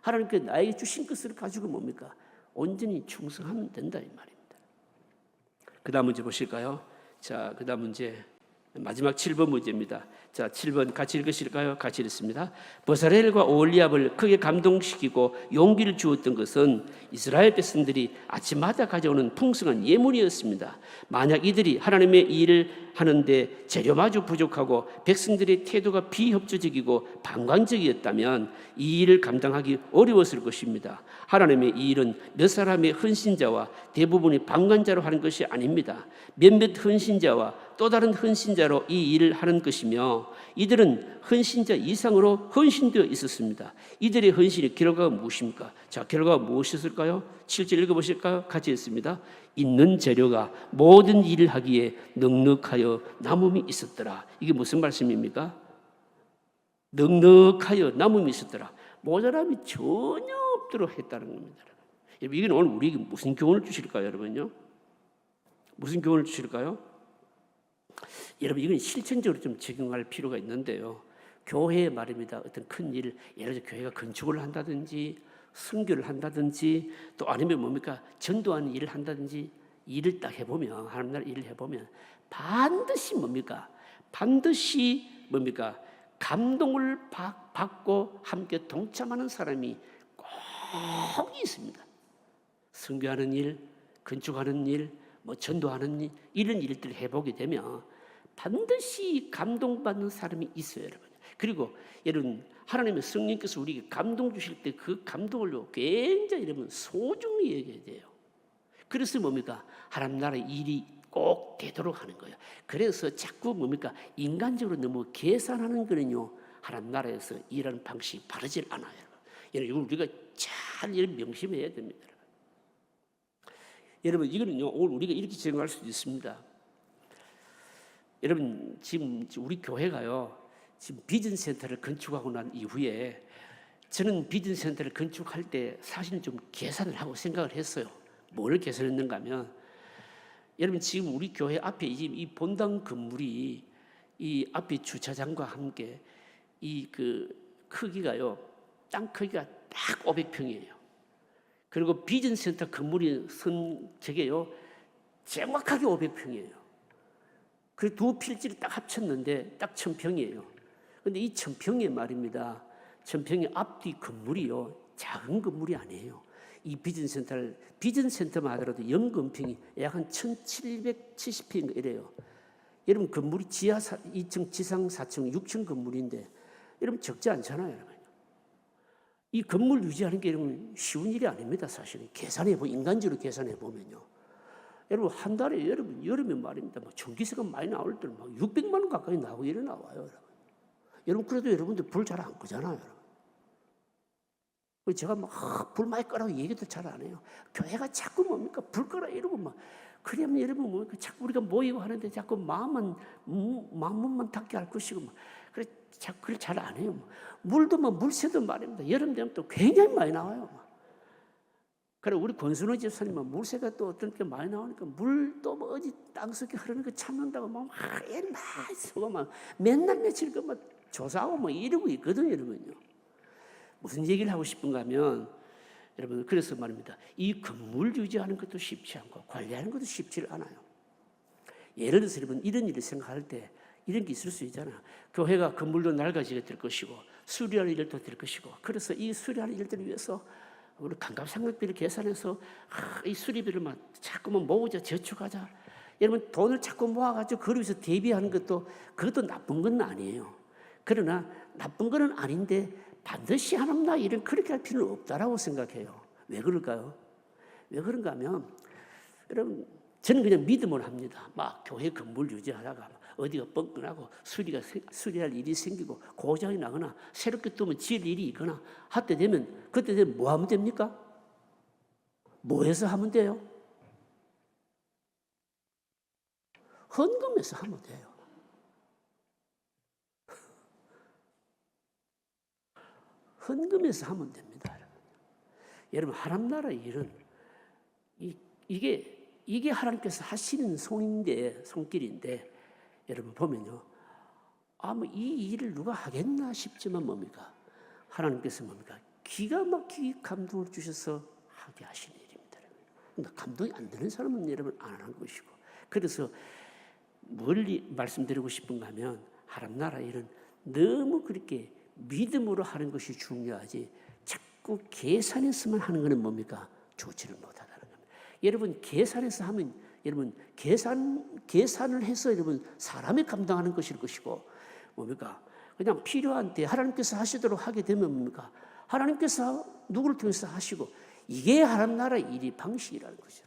하나님께 나에게 주신 것을 가지고 뭡니까? 온전히 충성하면 된다, 이 말입니다. 그 다음 문제 보실까요? 자, 그 다음 문제 마지막 7번 문제입니다. 자, 7번 같이 읽으실까요? 같이 읽습니다. 버사렐과 오홀리압을 크게 감동시키고 용기를 주었던 것은 이스라엘 백성들이 아침마다 가져오는 풍성한 예물이었습니다. 만약 이들이 하나님의 일을 하는데 재료마저 부족하고 백성들의 태도가 비협조적이고 방관적이었다면 이 일을 감당하기 어려웠을 것입니다. 하나님의 이 일은 몇 사람의 헌신자와 대부분이 방관자로 하는 것이 아닙니다. 몇몇 헌신자와 또 다른 헌신자로 이 일을 하는 것이며 이들은 헌신자 이상으로 헌신되어 있었습니다. 이들의 헌신의 결과가 무엇입니까? 자, 결과가 무엇이었을까요? 7절 읽어보실까요? 같이 읽습니다. 있는 재료가 모든 일을 하기에 넉넉하여 남음이 있었더라. 이게 무슨 말씀입니까? 넉넉하여 남음이 있었더라. 모자람이 전혀 없도록 했다는 겁니다. 이건 오늘 우리에게 무슨 교훈을 주실까요, 여러분요? 무슨 교훈을 주실까요? 여러분 이건 실천적으로 좀 적용할 필요가 있는데요. 교회의 말입니다. 어떤 큰 일, 예를 들어 교회가 건축을 한다든지 선교를 한다든지 또 아니면 뭡니까? 전도하는 일을 한다든지 일을 딱 해보면 하나님 나라 일을 해보면 반드시 뭡니까? 반드시 뭡니까? 감동을 받고 함께 동참하는 사람이 꼭 있습니다. 선교하는 일, 건축하는 일, 전도하는 일, 이런 일들을 해보게 되면 반드시 감동받는 사람이 있어요, 여러분. 그리고 여러분 하나님의 성령께서 우리에게 감동 주실 때 그 감동을 굉장히 여러분 소중히 여겨야 돼요. 그래서 뭡니까? 하나님 나라의 일이 꼭 되도록 하는 거예요. 그래서 자꾸 뭡니까? 인간적으로 너무 계산하는 거는요, 하나님 나라에서 일하는 방식이 바르질 않아요. 여러분 우리가 잘 명심해야 됩니다. 여러분 이거는요 오늘 우리가 이렇게 적용할 수도 있습니다. 여러분 지금 우리 교회가요 지금 비전센터를 건축하고 난 이후에 저는 비전센터를 건축할 때 사실은 좀 계산을 하고 생각을 했어요. 뭘 계산했는가 하면 여러분 지금 우리 교회 앞에 이 본당 건물이 이 앞에 주차장과 함께 이 크기가요 땅 크기가 딱 500평이에요. 그리고 비전센터 건물이 선 저게요 정확하게 500평이에요. 그 두 필지를 딱 합쳤는데 딱 1000평이에요. 그런데 이 1000평의 말입니다. 1000평의 앞뒤 건물이요 작은 건물이 아니에요. 이 비전센터만 하더라도 연건평이 약 한 1770평 이래요. 여러분 건물이 지하 2층, 지상 4층, 6층 건물인데 여러분 적지 않잖아요, 여러분. 이 건물 유지하는 게 여러분 쉬운 일이 아닙니다. 사실은 인간적으로 계산해 보면요. 여러분 한 달에 여름에 말입니다. 전기세가 많이 나올 때는 600만 원 가까이 나오고 이래 나와요, 여러분. 여러분 그래도 여러분들 불 잘 안 끄잖아요, 여러분. 제가 불 많이 끄라고 얘기도 잘 안 해요. 교회가 자꾸 뭡니까 불 끄라 이러고 그러면 여러분 뭡니까 자꾸 우리가 모이고 하는데 자꾸 마음만 닿게 할 것이고 그래 자꾸 그걸 잘 안 해요. 물도 물새도 말입니다. 여름 되면 또 굉장히 많이 나와요. 그래 우리 권순호 집사님은 물새가 또 어떤 때 많이 나오니까 물도 어디 땅속에 흐르는 거 참는다고 옛날 쓰고 맨날 며칠 조사하고 이러고 있거든요, 여러분요. 무슨 얘기를 하고 싶은가 하면 여러분 그래서 말입니다. 이 건물 유지하는 것도 쉽지 않고 관리하는 것도 쉽지 않아요. 예를 들어서 여러분 이런 일을 생각할 때 이런 게 있을 수 있잖아. 교회가 건물도 낡아지게 될 것이고 수리할 일도 될 것이고, 그래서 이 수리할 일들을 위해서 우리 감감상각비를 계산해서 이 수리비를 막 자꾸만 모으자, 저축하자. 여러분 돈을 자꾸 모아가지고 그걸 위해서 대비하는 그것도 나쁜 건 아니에요. 그러나 나쁜 건 아닌데 반드시 하나님 나라 일은 그렇게 할 필요는 없다라고 생각해요. 왜 그럴까요? 왜 그런가 하면 여러분 저는 그냥 믿음을 합니다. 막 교회 건물 유지하다가 어디가 뻥끗하고 수리할 일이 생기고 고장이 나거나 새롭게 뜨면 지을 일이 있거나 그때 되면 뭐 하면 됩니까? 뭐 해서 하면 돼요? 헌금해서 하면 돼요. 헌금해서 하면 됩니다. 여러분 하나님 나라의 일은 이게 하나님께서 하시는 손길인데 여러분 보면요, 이 일을 누가 하겠나 싶지만 뭡니까? 하나님께서 뭡니까? 기가 막히게 감동을 주셔서 하게 하시는 일입니다. 근데 감동이 안 되는 사람은 여러분 안 하는 것이고, 그래서 멀리 말씀드리고 싶은가 하면 하나님 나라 일은 너무 그렇게 믿음으로 하는 것이 중요하지 자꾸 계산해서만 하는 것은 뭡니까? 좋지를 못하다는 겁니다. 여러분 계산해서 하면 여러분 계산을 해서 여러분 사람이 감당하는 것일 것이고 뭡니까? 그냥 필요한 때 하나님께서 하시도록 하게 되면 뭡니까? 하나님께서 누구를 통해서 하시고 이게 하나님 나라의 일이 방식이라는 거죠.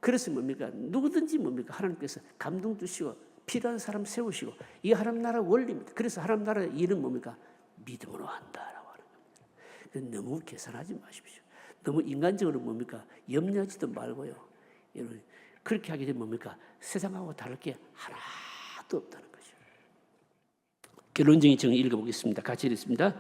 그래서 뭡니까? 누구든지 뭡니까? 하나님께서 감동 주시고 필요한 사람 세우시고 이게 하나님 나라 원리입니다. 그래서 하나님 나라의 일은 뭡니까? 믿음으로 한다라고 하는 겁니다. 너무 계산하지 마십시오. 너무 인간적으로 뭡니까? 염려하지도 말고요. 여러분 그렇게 하게 되면 뭡니까? 세상하고 다를 게 하나도 없다는 거죠. 결론적인 정의 읽어보겠습니다. 같이 읽습니다.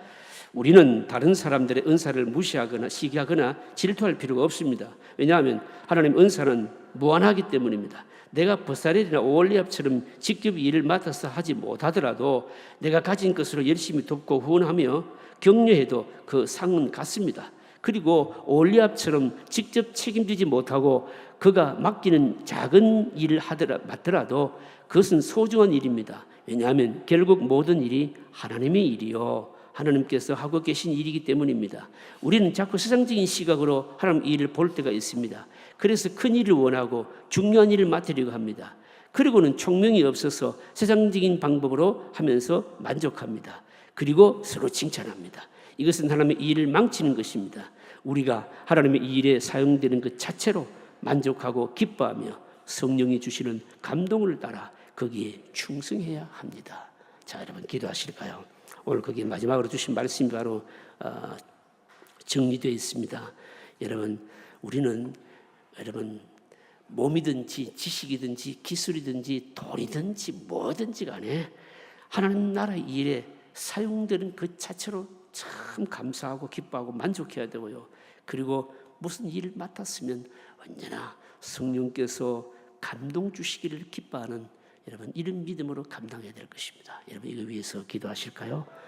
우리는 다른 사람들의 은사를 무시하거나 시기하거나 질투할 필요가 없습니다. 왜냐하면 하나님 은사는 무한하기 때문입니다. 내가 버사렐이나 오홀리압처럼 직접 일을 맡아서 하지 못하더라도 내가 가진 것으로 열심히 돕고 후원하며 격려해도 그 상은 같습니다. 그리고 오홀리압처럼 직접 책임지지 못하고 그가 맡기는 작은 일을 맡더라도 그것은 소중한 일입니다. 왜냐하면 결국 모든 일이 하나님의 일이요 하나님께서 하고 계신 일이기 때문입니다. 우리는 자꾸 세상적인 시각으로 하나님 일을 볼 때가 있습니다. 그래서 큰 일을 원하고 중요한 일을 맡으려고 합니다. 그리고는 총명이 없어서 세상적인 방법으로 하면서 만족합니다. 그리고 서로 칭찬합니다. 이것은 하나님의 일을 망치는 것입니다. 우리가 하나님의 일에 사용되는 것 자체로 만족하고 기뻐하며 성령이 주시는 감동을 따라 거기에 충성해야 합니다. 자, 여러분 기도하실까요? 오늘 거기 마지막으로 주신 말씀이 바로 정리되어 있습니다. 우리는 몸이든지 지식이든지 기술이든지 돈이든지 뭐든지 간에 하나님 나라의 일에 사용되는 그 자체로 참 감사하고 기뻐하고 만족해야 되고요. 그리고 무슨 일을 맡았으면 언제나 성령께서 감동 주시기를 기뻐하는 여러분 이런 믿음으로 감당해야 될 것입니다. 여러분 이거 위해서 기도하실까요?